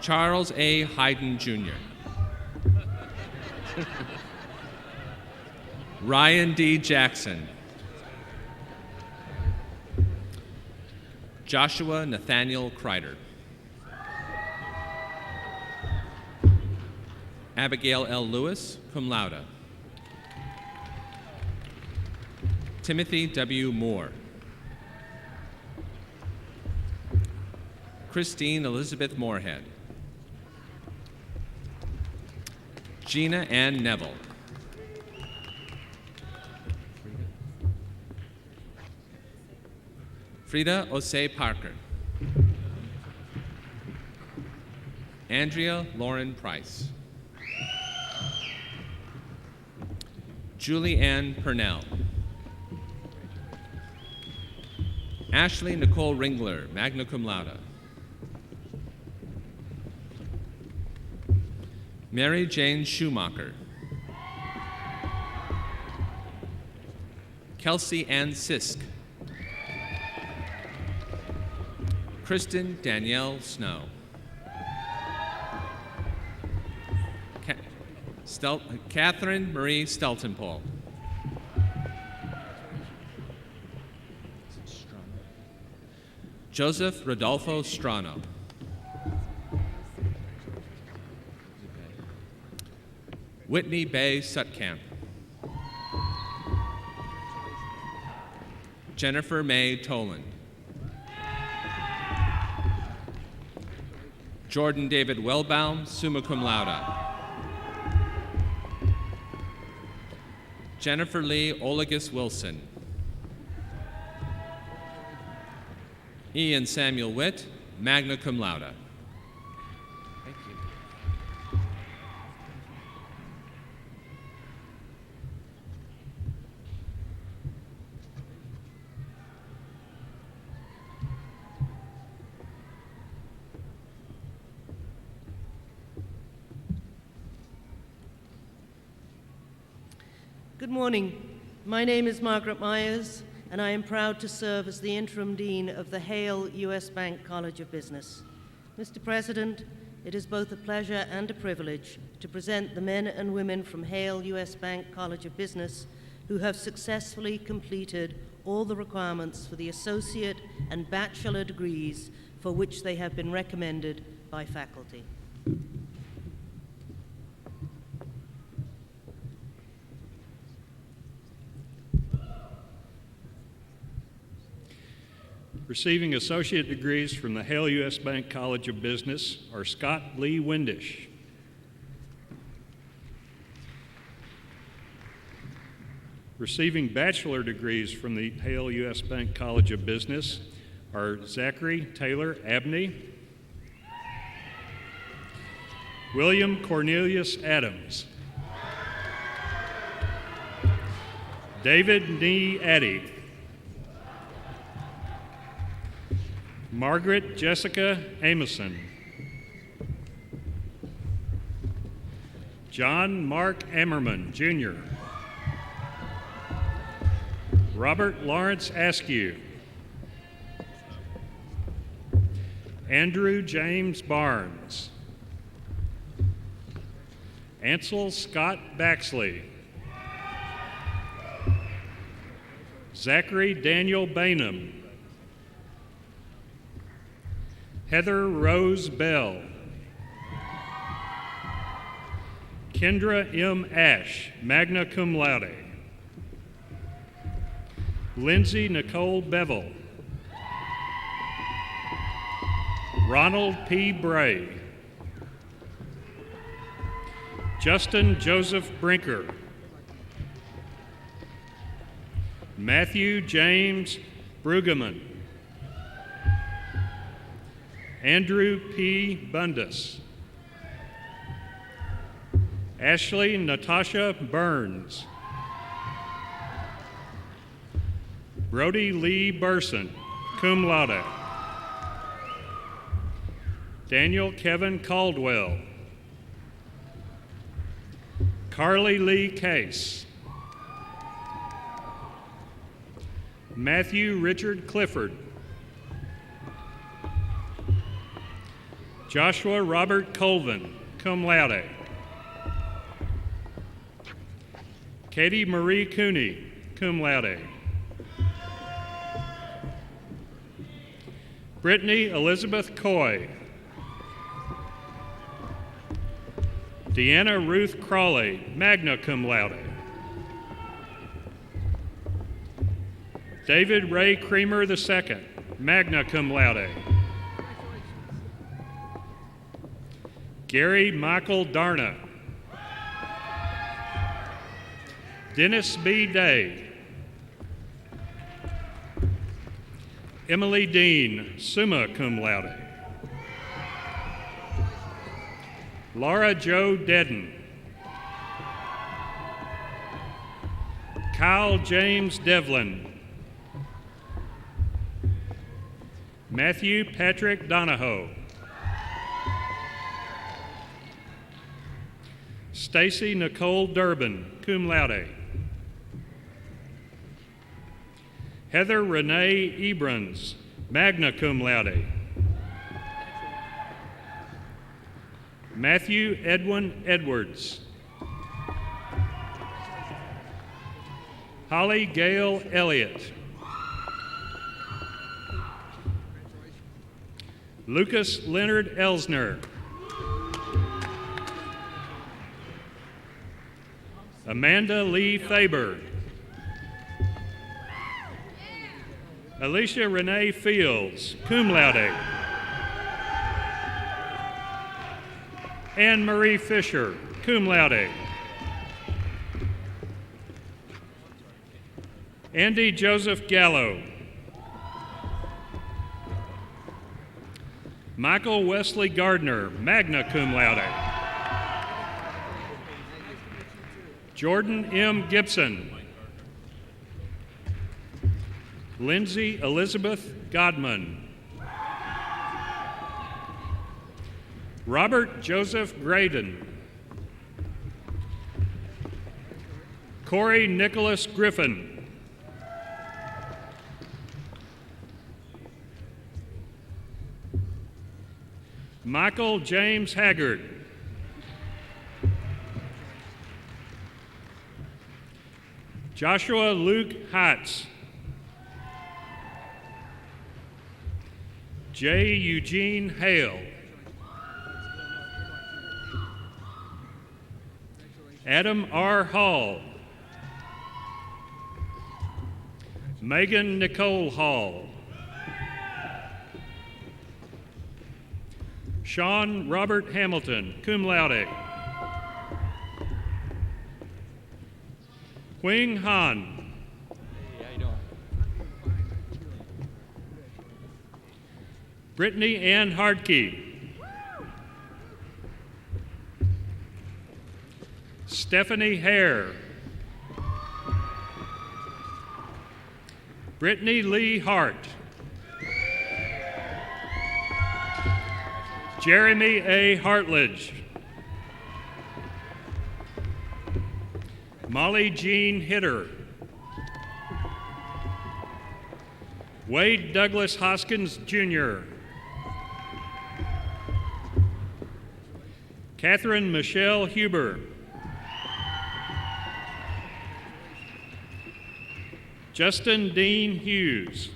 Charles A. Hayden, Jr. Ryan D. Jackson. Joshua Nathaniel Kreider. Abigail L. Lewis, cum laude. Timothy W. Moore. Christine Elizabeth Moorhead. Gina Ann Neville. Frida Osei Parker. Andrea Lauren Price. Julie Ann Purnell. Ashley Nicole Ringler, magna cum laude. Mary Jane Schumacher. Kelsey Ann Sisk. Kristen Danielle Snow. Catherine Marie Steltenpol. Joseph Rodolfo Strano. Whitney Bay Sutkamp. Jennifer May Toland. Jordan David Wellbaum, summa cum laude. Jennifer Lee Olagus Wilson. Ian Samuel Witt, magna cum laude. Thank you. Good morning. My name is Margaret Myers, and I am proud to serve as the Interim Dean of the Hale U.S. Bank College of Business. Mr. President, it is both a pleasure and a privilege to present the men and women from Hale U.S. Bank College of Business who have successfully completed all the requirements for the associate and bachelor degrees for which they have been recommended by faculty. Receiving associate degrees from the Hale U.S. Bank College of Business are Scott Lee Windish. Receiving bachelor degrees from the Hale U.S. Bank College of Business are Zachary Taylor Abney, William Cornelius Adams, David Nee Addy, Margaret Jessica Ameson, John Mark Ammerman, Jr., Robert Lawrence Askew, Andrew James Barnes, Ansel Scott Baxley, Zachary Daniel Bainham, Heather Rose Bell, Kendra M. Ash, magna cum laude, Lindsay Nicole Bevel, Ronald P. Bray, Justin Joseph Brinker, Matthew James Brueggemann, Andrew P. Bundas, Ashley Natasha Burns, Brody Lee Burson, cum laude, Daniel Kevin Caldwell, Carly Lee Case, Matthew Richard Clifford, Joshua Robert Colvin, cum laude, Katie Marie Cooney, cum laude, Brittany Elizabeth Coy, Deanna Ruth Crawley, magna cum laude, David Ray Creamer II, magna cum laude, Gary Michael Darna, Dennis B. Day, Emily Dean, summa cum laude, Laura Jo Dedden, Kyle James Devlin. Matthew Patrick Donahoe. Stacy Nicole Durbin, cum laude. Heather Renee Ebrons, magna cum laude. Matthew Edwin Edwards. Holly Gail Elliott. Lucas Leonard Elsner. Amanda Lee Faber. Alicia Renee Fields, cum laude. Anne Marie Fisher, cum laude. Andy Joseph Gallo. Michael Wesley Gardner, magna cum laude. Jordan M. Gibson. Lindsay Elizabeth Godman. Robert Joseph Graydon. Corey Nicholas Griffin. Michael James Haggard. Joshua Luke Hatz. J. Eugene Hale. Adam R. Hall. Megan Nicole Hall. Sean Robert Hamilton, cum laude. Huing Han. Brittany Ann Hardkey. Stephanie Hare. Brittany Lee Hart. Jeremy A. Hartledge. Molly Jean Hitter. Wade Douglas Hoskins, Jr. Catherine Michelle Huber. Justin Dean Hughes.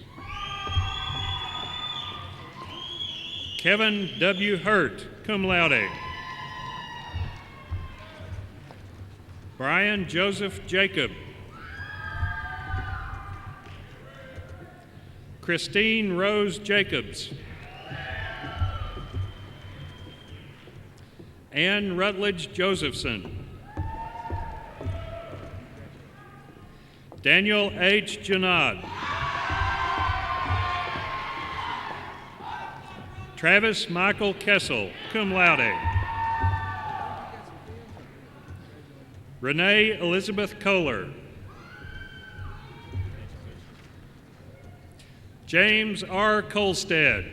Kevin W. Hurt, cum laude. Brian Joseph Jacob. Christine Rose Jacobs. Ann Rutledge Josephson. Daniel H. Janad. Travis Michael Kessel, cum laude. Renee Elizabeth Kohler. James R. Kolstad.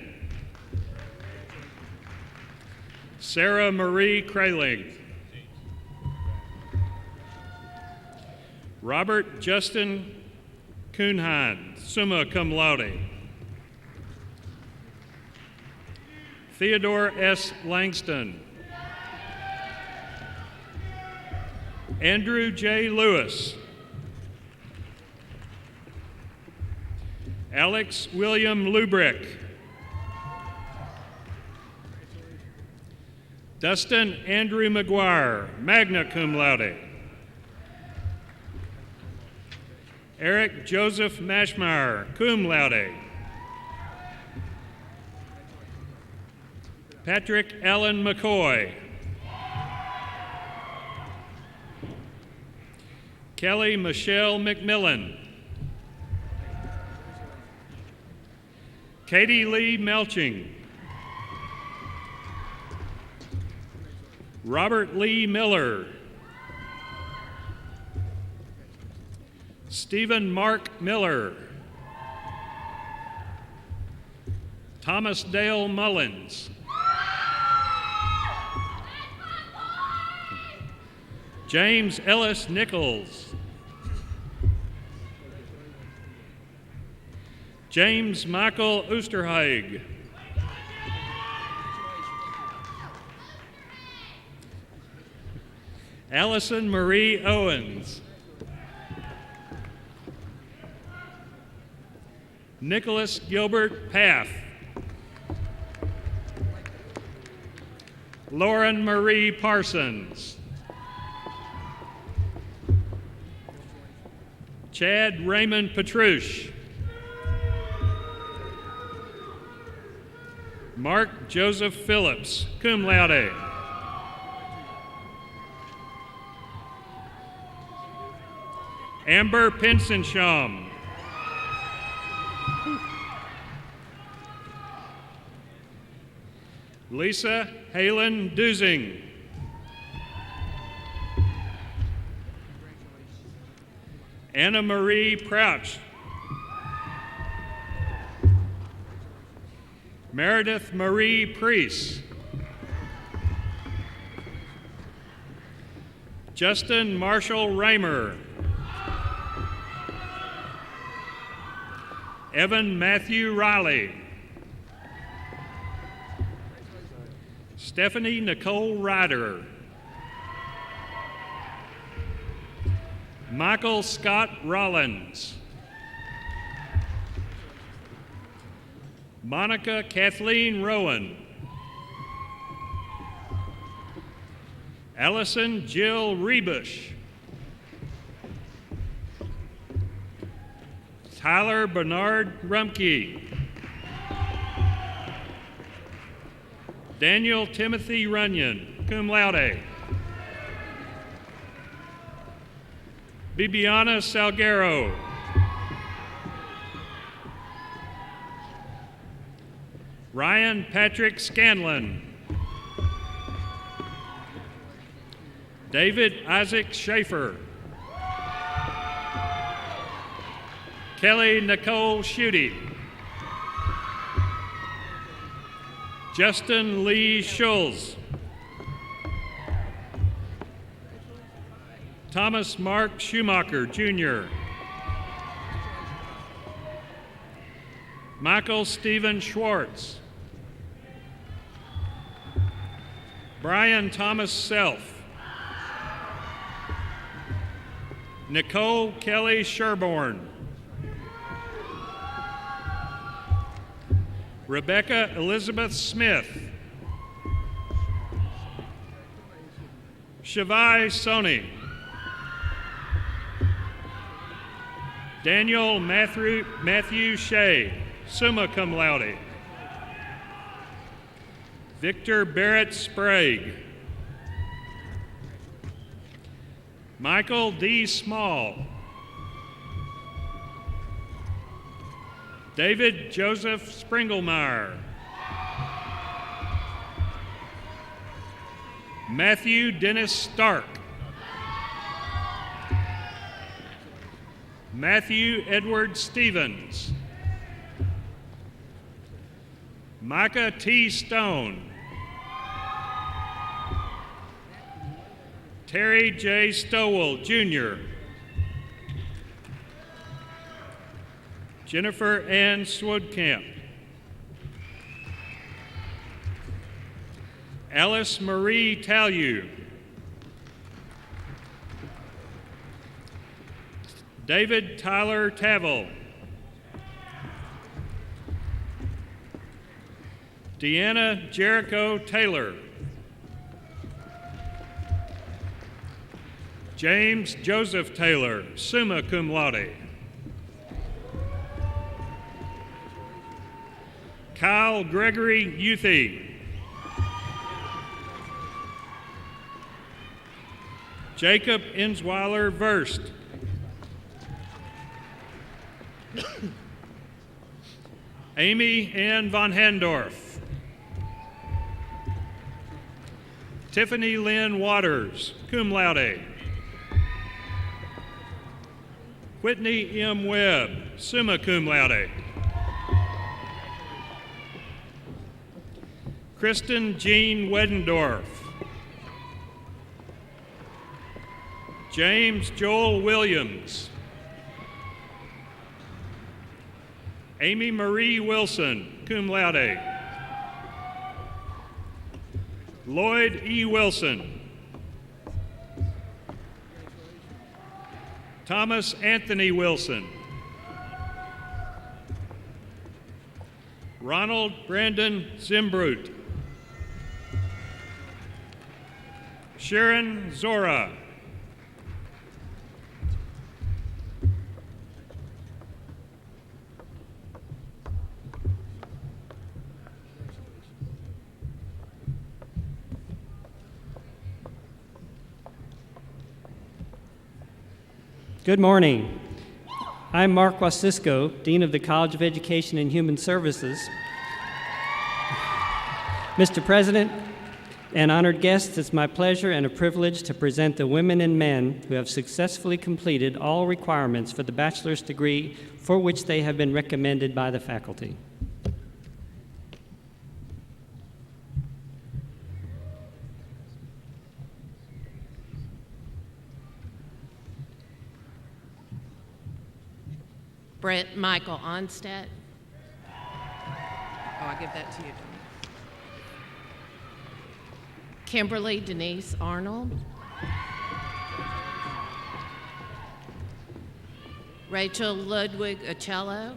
Sarah Marie Kraling. Robert Justin Kuhnheim, summa cum laude. Theodore S. Langston. Andrew J. Lewis. Alex William Lubrick. Dustin Andrew McGuire, magna cum laude. Eric Joseph Mashmeyer, cum laude. Patrick Allen McCoy. Kelly Michelle McMillan. Katie Lee Melching. Robert Lee Miller. Stephen Mark Miller. Thomas Dale Mullins. James Ellis Nichols. James Michael Oosterhaig. Allison Marie Owens. Nicholas Gilbert Paff. Lauren Marie Parsons. Chad Raymond Petrush. Mark Joseph Phillips, cum laude. Amber Pinsensham. Lisa Halen Dusing. Anna Marie Prouch. Meredith Marie Priest. Justin Marshall Raymer. Evan Matthew Riley. Stephanie Nicole Ryder. Michael Scott Rollins. Monica Kathleen Rowan. Allison Jill Rebush. Tyler Bernard Rumke. Daniel Timothy Runyon, cum laude. Bibiana Salguero. Ryan Patrick Scanlon. David Isaac Schaefer. Kelly Nicole Schutte. Justin Lee Schulz. Thomas Mark Schumacher, Jr. Michael Stephen Schwartz. Brian Thomas Self. Nicole Kelly Sherborne. Rebecca Elizabeth Smith. Shavai Soni. Daniel Matthew Shea, summa cum laude. Victor Barrett Sprague. Michael D. Small. David Joseph Springelmeyer. Matthew Dennis Stark. Matthew Edward Stevens. Micah T. Stone. Terry J. Stowell, Jr. Jennifer Ann Swodkamp. Alice Marie Talue. David Tyler Tavel. Deanna Jericho Taylor. James Joseph Taylor, summa cum laude. Kyle Gregory Youthy. Jacob Insweiler Verst. Amy Ann von Handorf. Tiffany Lynn Waters, cum laude. Whitney M. Webb, summa cum laude. Kristen Jean Weddendorf. James Joel Williams. Amy Marie Wilson, cum laude. Lloyd E. Wilson. Thomas Anthony Wilson. Ronald Brandon Zimbrut. Sharon Zora. Good morning. I'm Mark Wasisco, Dean of the College of Education and Human Services. Mr. President and honored guests, it's my pleasure and a privilege to present the women and men who have successfully completed all requirements for the bachelor's degree for which they have been recommended by the faculty. Brett Michael Onstead. Oh, I give that to you. Kimberly Denise Arnold. Rachel Ludwig Ocello.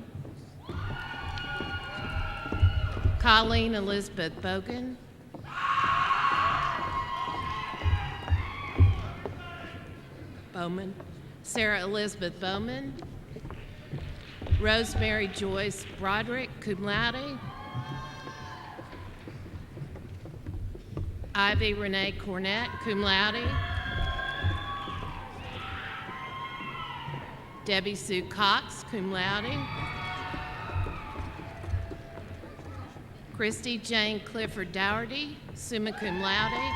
Colleen Elizabeth Bogan. Bowman. Sarah Elizabeth Bowman. Rosemary Joyce Broderick, cum laude. Ivy Renee Cornett, cum laude. Debbie Sue Cox, cum laude. Christy Jane Clifford Dougherty, summa cum laude.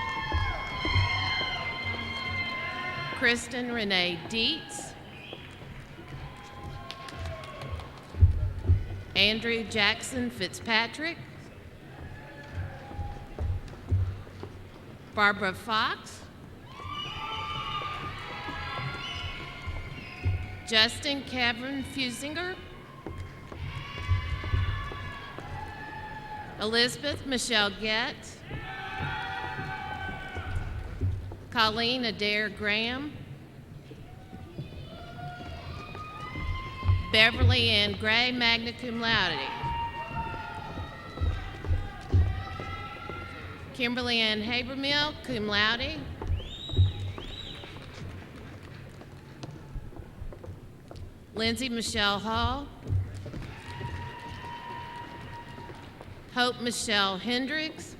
Kristen Renee Dietz. Andrew Jackson Fitzpatrick. Barbara Fox. Justin Kevin Fusinger. Elizabeth Michelle Getz. Colleen Adair Graham. Beverly Ann Gray, magna cum laude. Kimberly Ann Habermill, cum laude. Lindsay Michelle Hall. Hope Michelle Hendricks.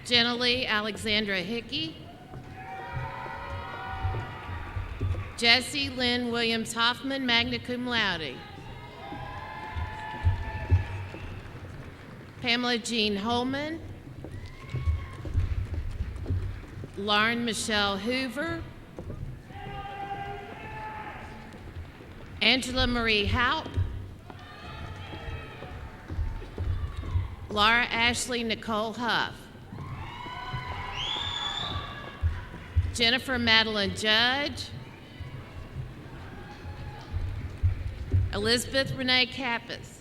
Jenna Lee Alexandra Hickey. Jessie Lynn Williams Hoffman, magna cum laude. Pamela Jean Holman. Lauren Michelle Hoover. Angela Marie Haupt. Laura Ashley Nicole Huff. Jennifer Madeline Judge. Elizabeth Renee Kappas.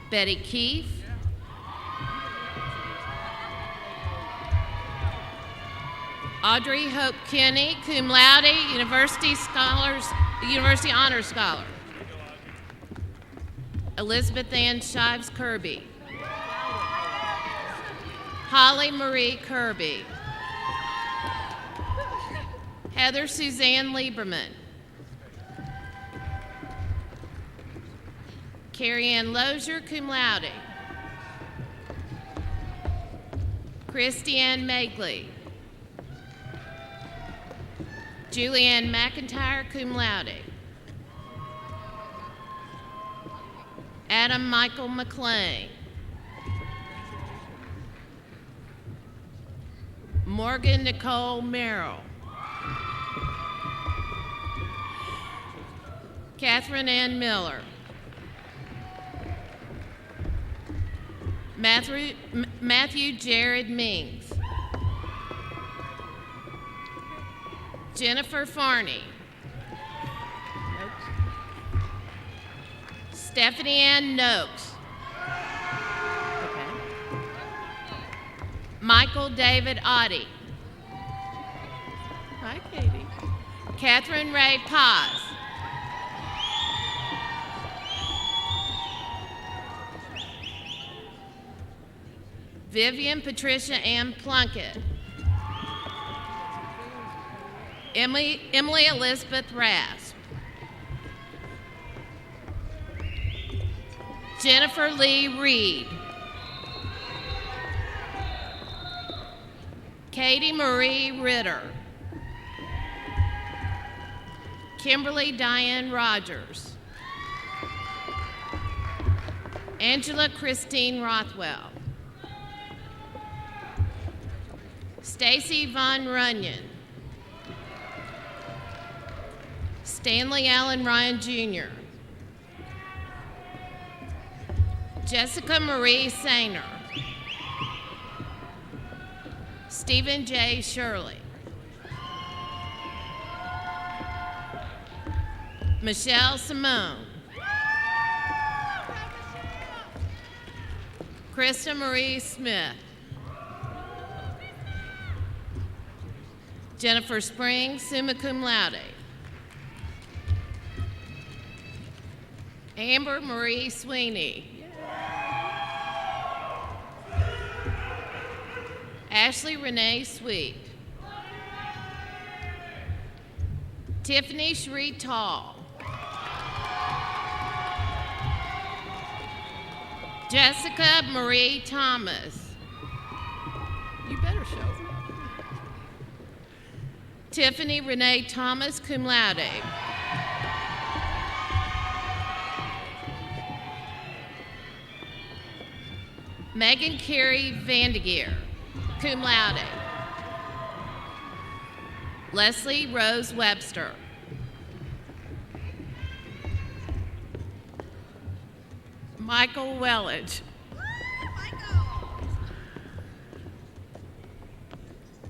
Betty Keefe. Audrey Hope Kenny, cum laude, University Honor Scholar. Elizabeth Ann Shives Kirby. Holly Marie Kirby. Heather Suzanne Lieberman. Carrie Ann Lozier, cum laude. Christy Ann Magley. Julianne McIntyre, cum laude. Adam Michael McLean. Morgan Nicole Merrill. Catherine Ann Miller. Matthew Jared Mings. Jennifer Farney. Stephanie Ann Noakes. Michael David Oddie. Hi, Katie. Catherine Ray Paz. Vivian Patricia Ann Plunkett. Emily Elizabeth Rasp. Jennifer Lee Reed. Katie Marie Ritter. Kimberly Diane Rogers. Angela Christine Rothwell. Stacy Von Runyon. Stanley Allen Ryan Jr. Jessica Marie Sainer. Stephen J. Shirley. Michelle Simone. Krista Marie Smith. Jennifer Springs, summa cum laude. Amber Marie Sweeney. Ashley Renee Sweet. Tiffany Shree Tall. Jessica Marie Thomas. You better show. Tiffany Renee Thomas, cum laude. Megan Carey Vandegeer, cum laude. Leslie Rose Webster. Michael Wellage.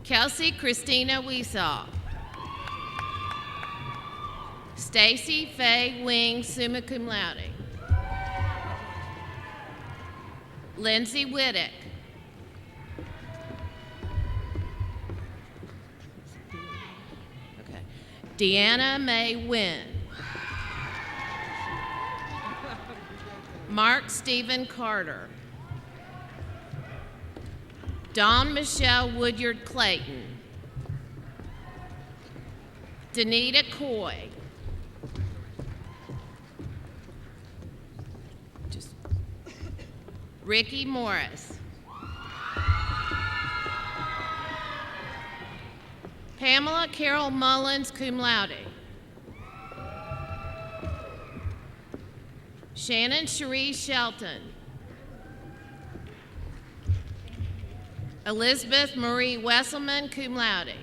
Kelsey Christina Weesaw. Stacy Faye Wing, summa cum laude. Lindsay Whittick. Okay. Deanna Mae Wynn. Mark Stephen Carter. Dawn Michelle Woodyard Clayton. Danita Coy. Ricky Morris. Pamela Carol Mullins, cum laude. Shannon Cherie Shelton. Elizabeth Marie Wesselman, cum laude.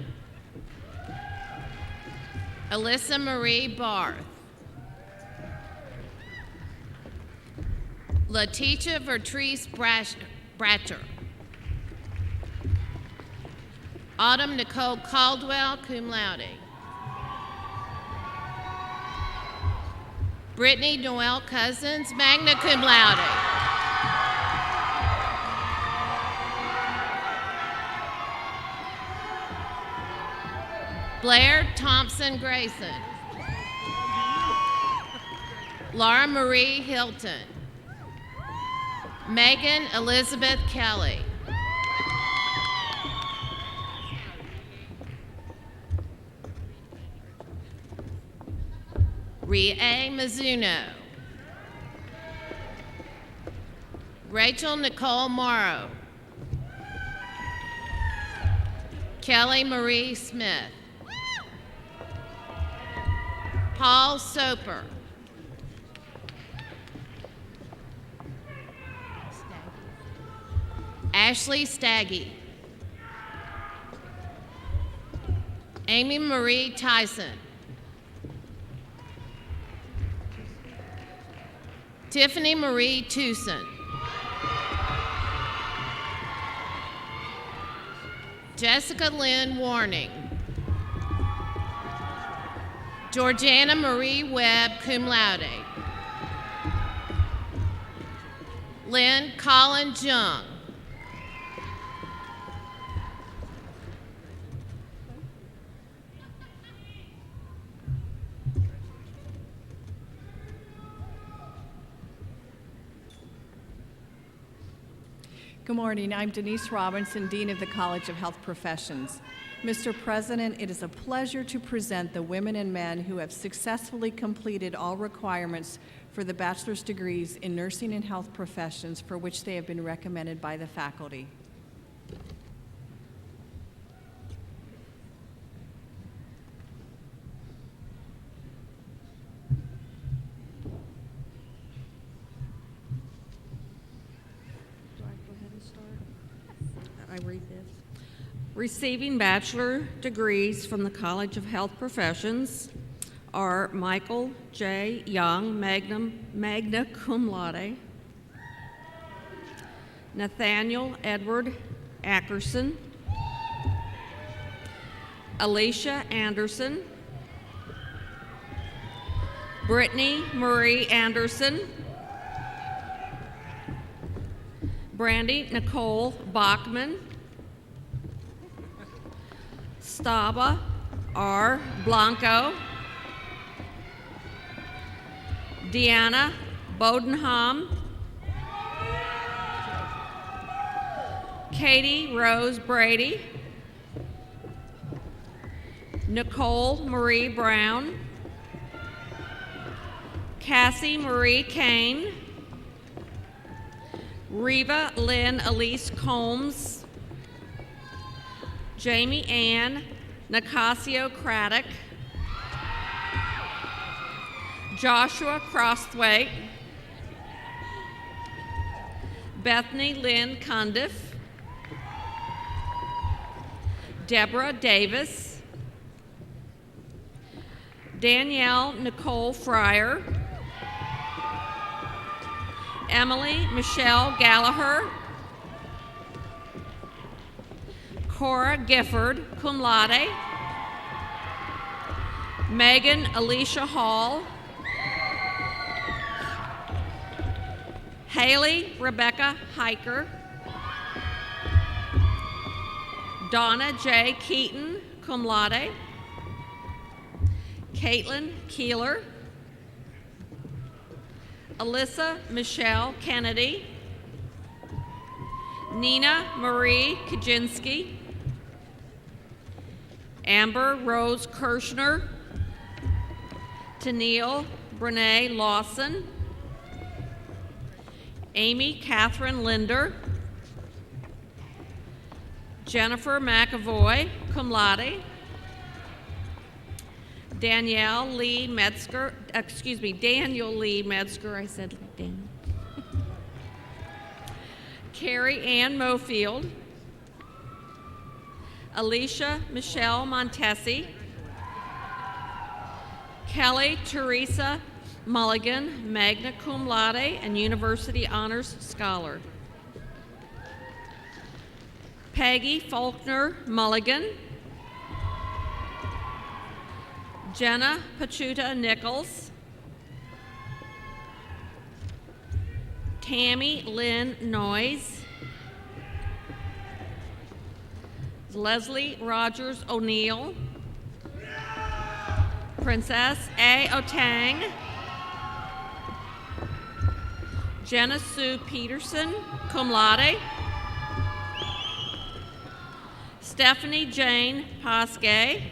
Alyssa Marie Barth. Letitia Vertrice Bratcher. Autumn Nicole Caldwell, cum laude. Brittany Noel Cousins, magna cum laude. Blair Thompson Grayson. Laura Marie Hilton. Megan Elizabeth Kelly. Rie Mizuno. Rachel Nicole Morrow. Kelly Marie Smith. Paul Soper. Ashley Staggy. Amy Marie Tyson. Tiffany Marie Tucson. Jessica Lynn Warning. Georgiana Marie Webb, cum laude. Lynn Colin Jung. Good morning. I'm Denise Robinson, Dean of the College of Health Professions. Mr. President, it is a pleasure to present the women and men who have successfully completed all requirements for the bachelor's degrees in nursing and health professions for which they have been recommended by the faculty. I read this. Receiving bachelor degrees from the College of Health Professions are Michael J. Young, magna cum laude, Nathaniel Edward Ackerson, Alicia Anderson, Brittany Marie Anderson, Brandy Nicole Bachman, Staba R. Blanco, Deanna Bodenham, Katie Rose Brady, Nicole Marie Brown, Cassie Marie Kane, Reva Lynn Elise Combs, Jamie Ann Nicasio Craddock, Joshua Crosthwaite, Bethany Lynn Cundiff, Deborah Davis, Danielle Nicole Fryer, Emily Michelle Gallagher, Cora Gifford, cum laude, Megan Alicia Hall, Haley Rebecca Hiker, Donna J. Keaton, cum laude, Caitlin Keeler, Alyssa Michelle Kennedy, Nina Marie Kaczynski, Amber Rose Kirshner, Tennille Brene Lawson, Amy Catherine Linder, Jennifer McAvoy, cum laude, Daniel Lee Metzger, Daniel Lee Metzger, I said Daniel. Carrie Ann Mofield, Alicia Michelle Montesi, Kelly Teresa Mulligan, magna cum laude and University Honors Scholar. Peggy Faulkner Mulligan, Jenna Pachuta Nichols, Tammy Lynn Noyes, Leslie Rogers O'Neill, Princess A. Otang, Jenna Sue Peterson, cum laude, Stephanie Jane Pasque,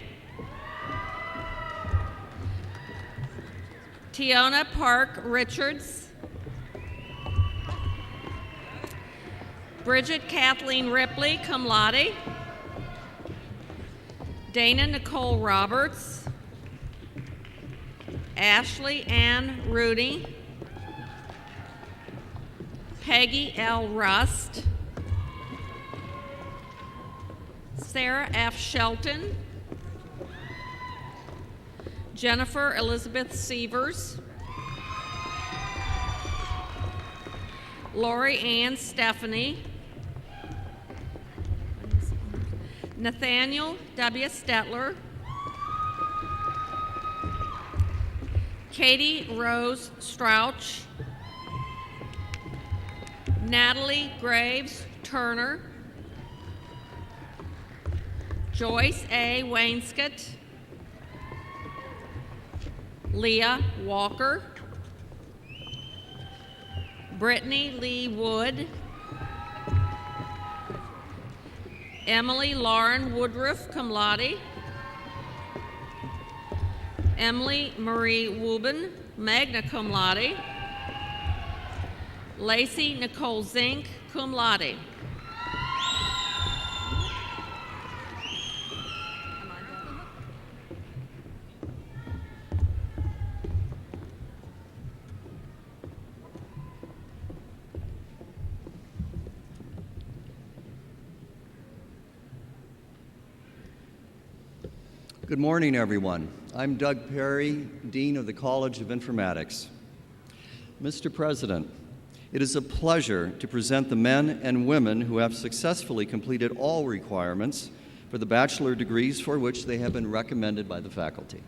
Tiona Park Richards, Bridget Kathleen Ripley, cum laude, Dana Nicole Roberts, Ashley Ann Rudy, Peggy L. Rust, Sarah F. Shelton, Jennifer Elizabeth Sievers, Lori Ann Stephanie, Nathaniel W. Stetler, Katie Rose Strouch, Natalie Graves Turner, Joyce A. Wainscott, Leah Walker, Brittany Lee Wood, Emily Lauren Woodruff, cum laude, Emily Marie Wubin, magna cum laude, Lacey Nicole Zink, cum laude. Good morning, everyone. I'm Doug Perry, Dean of the College of Informatics. Mr. President, it is a pleasure to present the men and women who have successfully completed all requirements for the bachelor degrees for which they have been recommended by the faculty.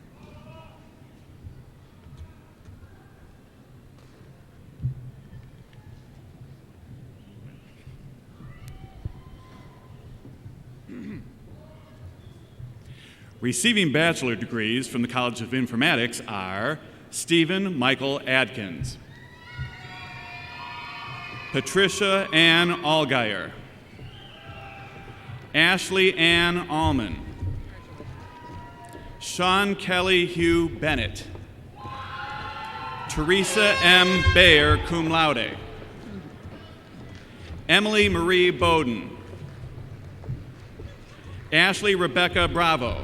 Receiving bachelor degrees from the College of Informatics are Stephen Michael Adkins, Patricia Ann Allgeier, Ashley Ann Allman, Sean Kelly Hugh Bennett, Teresa M. Bayer, cum laude, Emily Marie Bowden, Ashley Rebecca Bravo,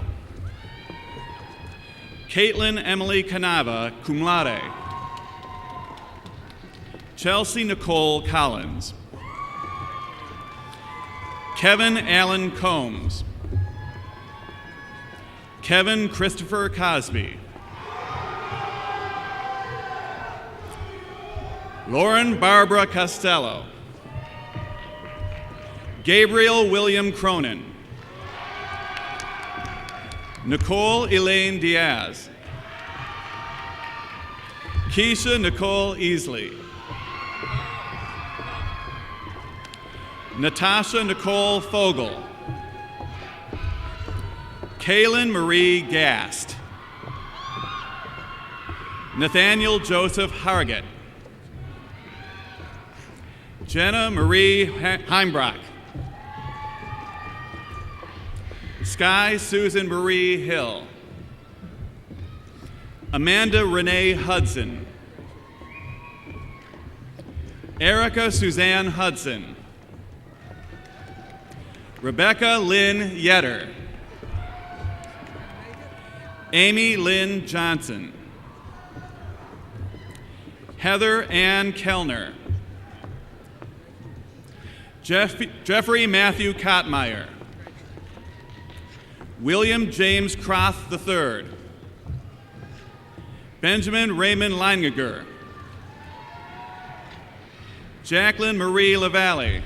Caitlin Emily Canava, cum laude, Chelsea Nicole Collins, Kevin Allen Combs, Kevin Christopher Cosby, Lauren Barbara Costello, Gabriel William Cronin, Nicole Elaine Diaz, Keisha Nicole Easley, Natasha Nicole Fogel, Kaylin Marie Gast, Nathaniel Joseph Hargett, Jenna Marie Heimbrock, Sky Susan Marie Hill, Amanda Renee Hudson, Erica Suzanne Hudson, Rebecca Lynn Yetter, Amy Lynn Johnson, Heather Ann Kellner, Jeffrey Matthew Kottmeyer, William James Croth III, Benjamin Raymond Leininger, Jacqueline Marie LaValle,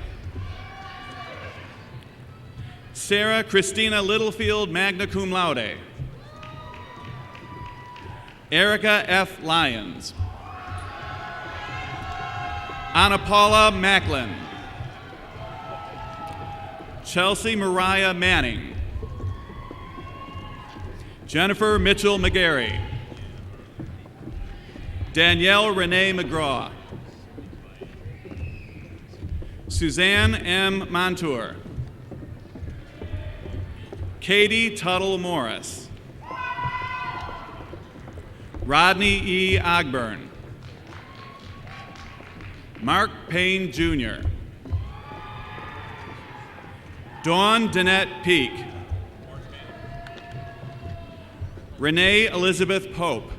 Sarah Christina Littlefield, magna cum laude, Erica F. Lyons, Anna Paula Macklin, Chelsea Mariah Manning, Jennifer Mitchell McGarry, Danielle Renee McGraw, Suzanne M. Montour, Katie Tuttle Morris, Rodney E. Ogburn, Mark Payne Jr., Dawn Danette Peak, Renee Elizabeth Pope,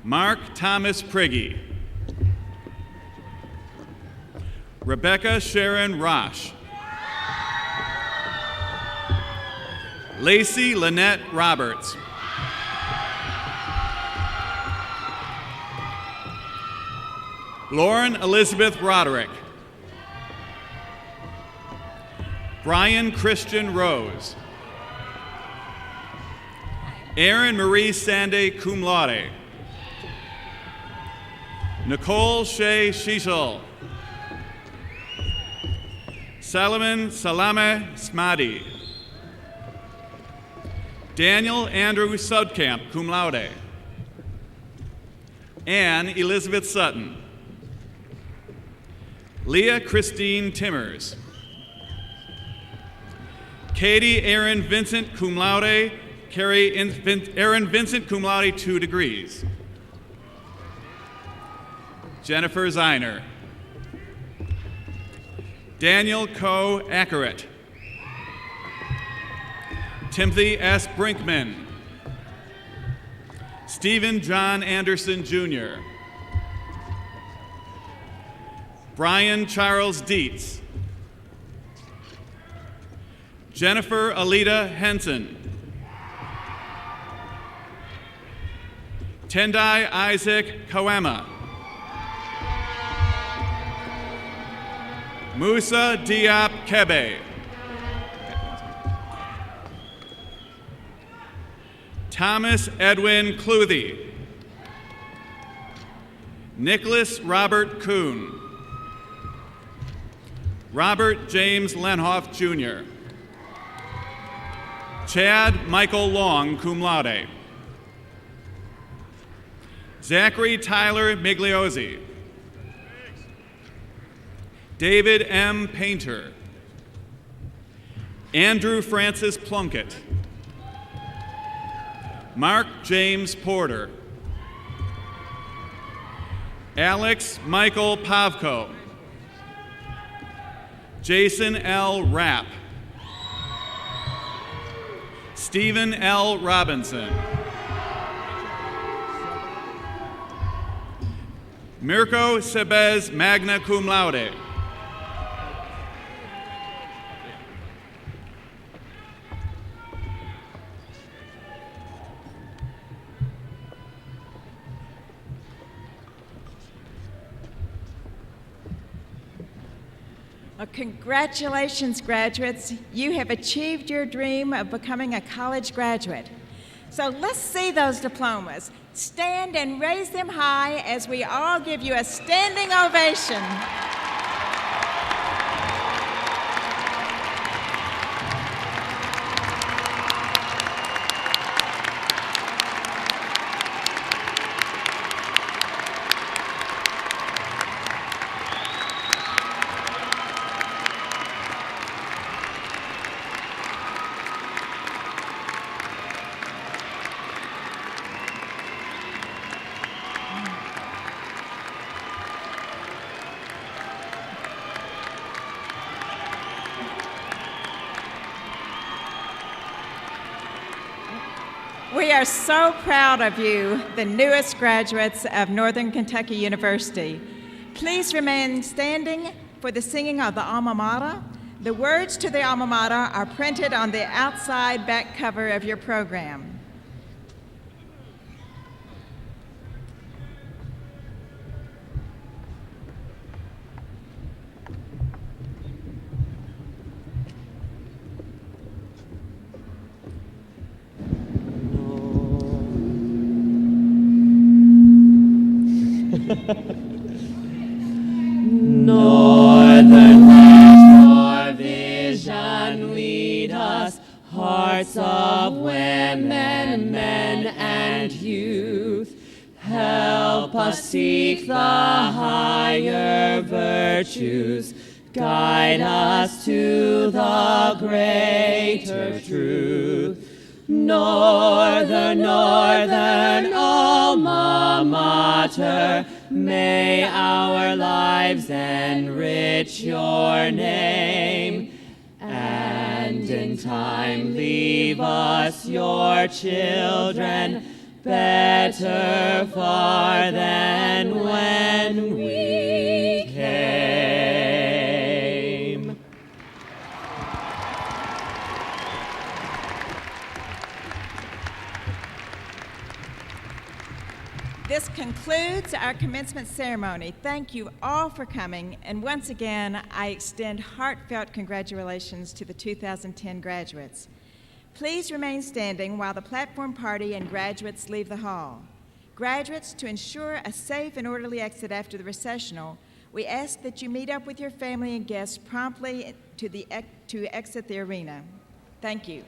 Mark Thomas Prigge, Rebecca Sharon Rosh, Lacey Lynette Roberts. Lauren Elizabeth Roderick. Brian Christian Rose. Erin Marie Sande, cum laude. Nicole Shea Shishal. Salomon Salame Smadi. Daniel Andrew Sudkamp, cum laude. Anne Elizabeth Sutton. Leah Christine Timmers. Katie Erin Vincent, cum laude. Carrie Erin Vincent, cum laude, 2 degrees. Jennifer Ziner. Daniel Coe Ackeret. Timothy S. Brinkman. Stephen John Anderson, Jr. Brian Charles Dietz. Jennifer Alita Henson. Tendai Isaac Kawama. Musa Diop Kebe. Thomas Edwin Cluthy. Nicholas Robert Kuhn. Robert James Lenhoff, Jr. Chad Michael Long, cum laude. Zachary Tyler Migliozzi. David M. Painter. Andrew Francis Plunkett. Mark James Porter. Alex Michael Pavko. Jason L. Rapp. Stephen L. Robinson. Mirko Sebez, magna cum laude. Well, congratulations, graduates. You have achieved your dream of becoming a college graduate. So let's see those diplomas. Stand and raise them high as we all give you a standing ovation. We are so proud of you, the newest graduates of Northern Kentucky University. Please remain standing for the singing of the alma mater. The words to the alma mater are printed on the outside back cover of your program. Northern, let your vision lead us, hearts of women, men, and youth. Help us seek the higher virtues, guide us to the greater truth. Northern, Northern alma mater, may our lives enrich your name, and in time leave us your children, better far than when we came. This concludes our commencement ceremony. Thank you all for coming, and once again, I extend heartfelt congratulations to the 2010 graduates. Please remain standing while the platform party and graduates leave the hall. Graduates, to ensure a safe and orderly exit after the recessional, we ask that you meet up with your family and guests promptly to exit the arena. Thank you.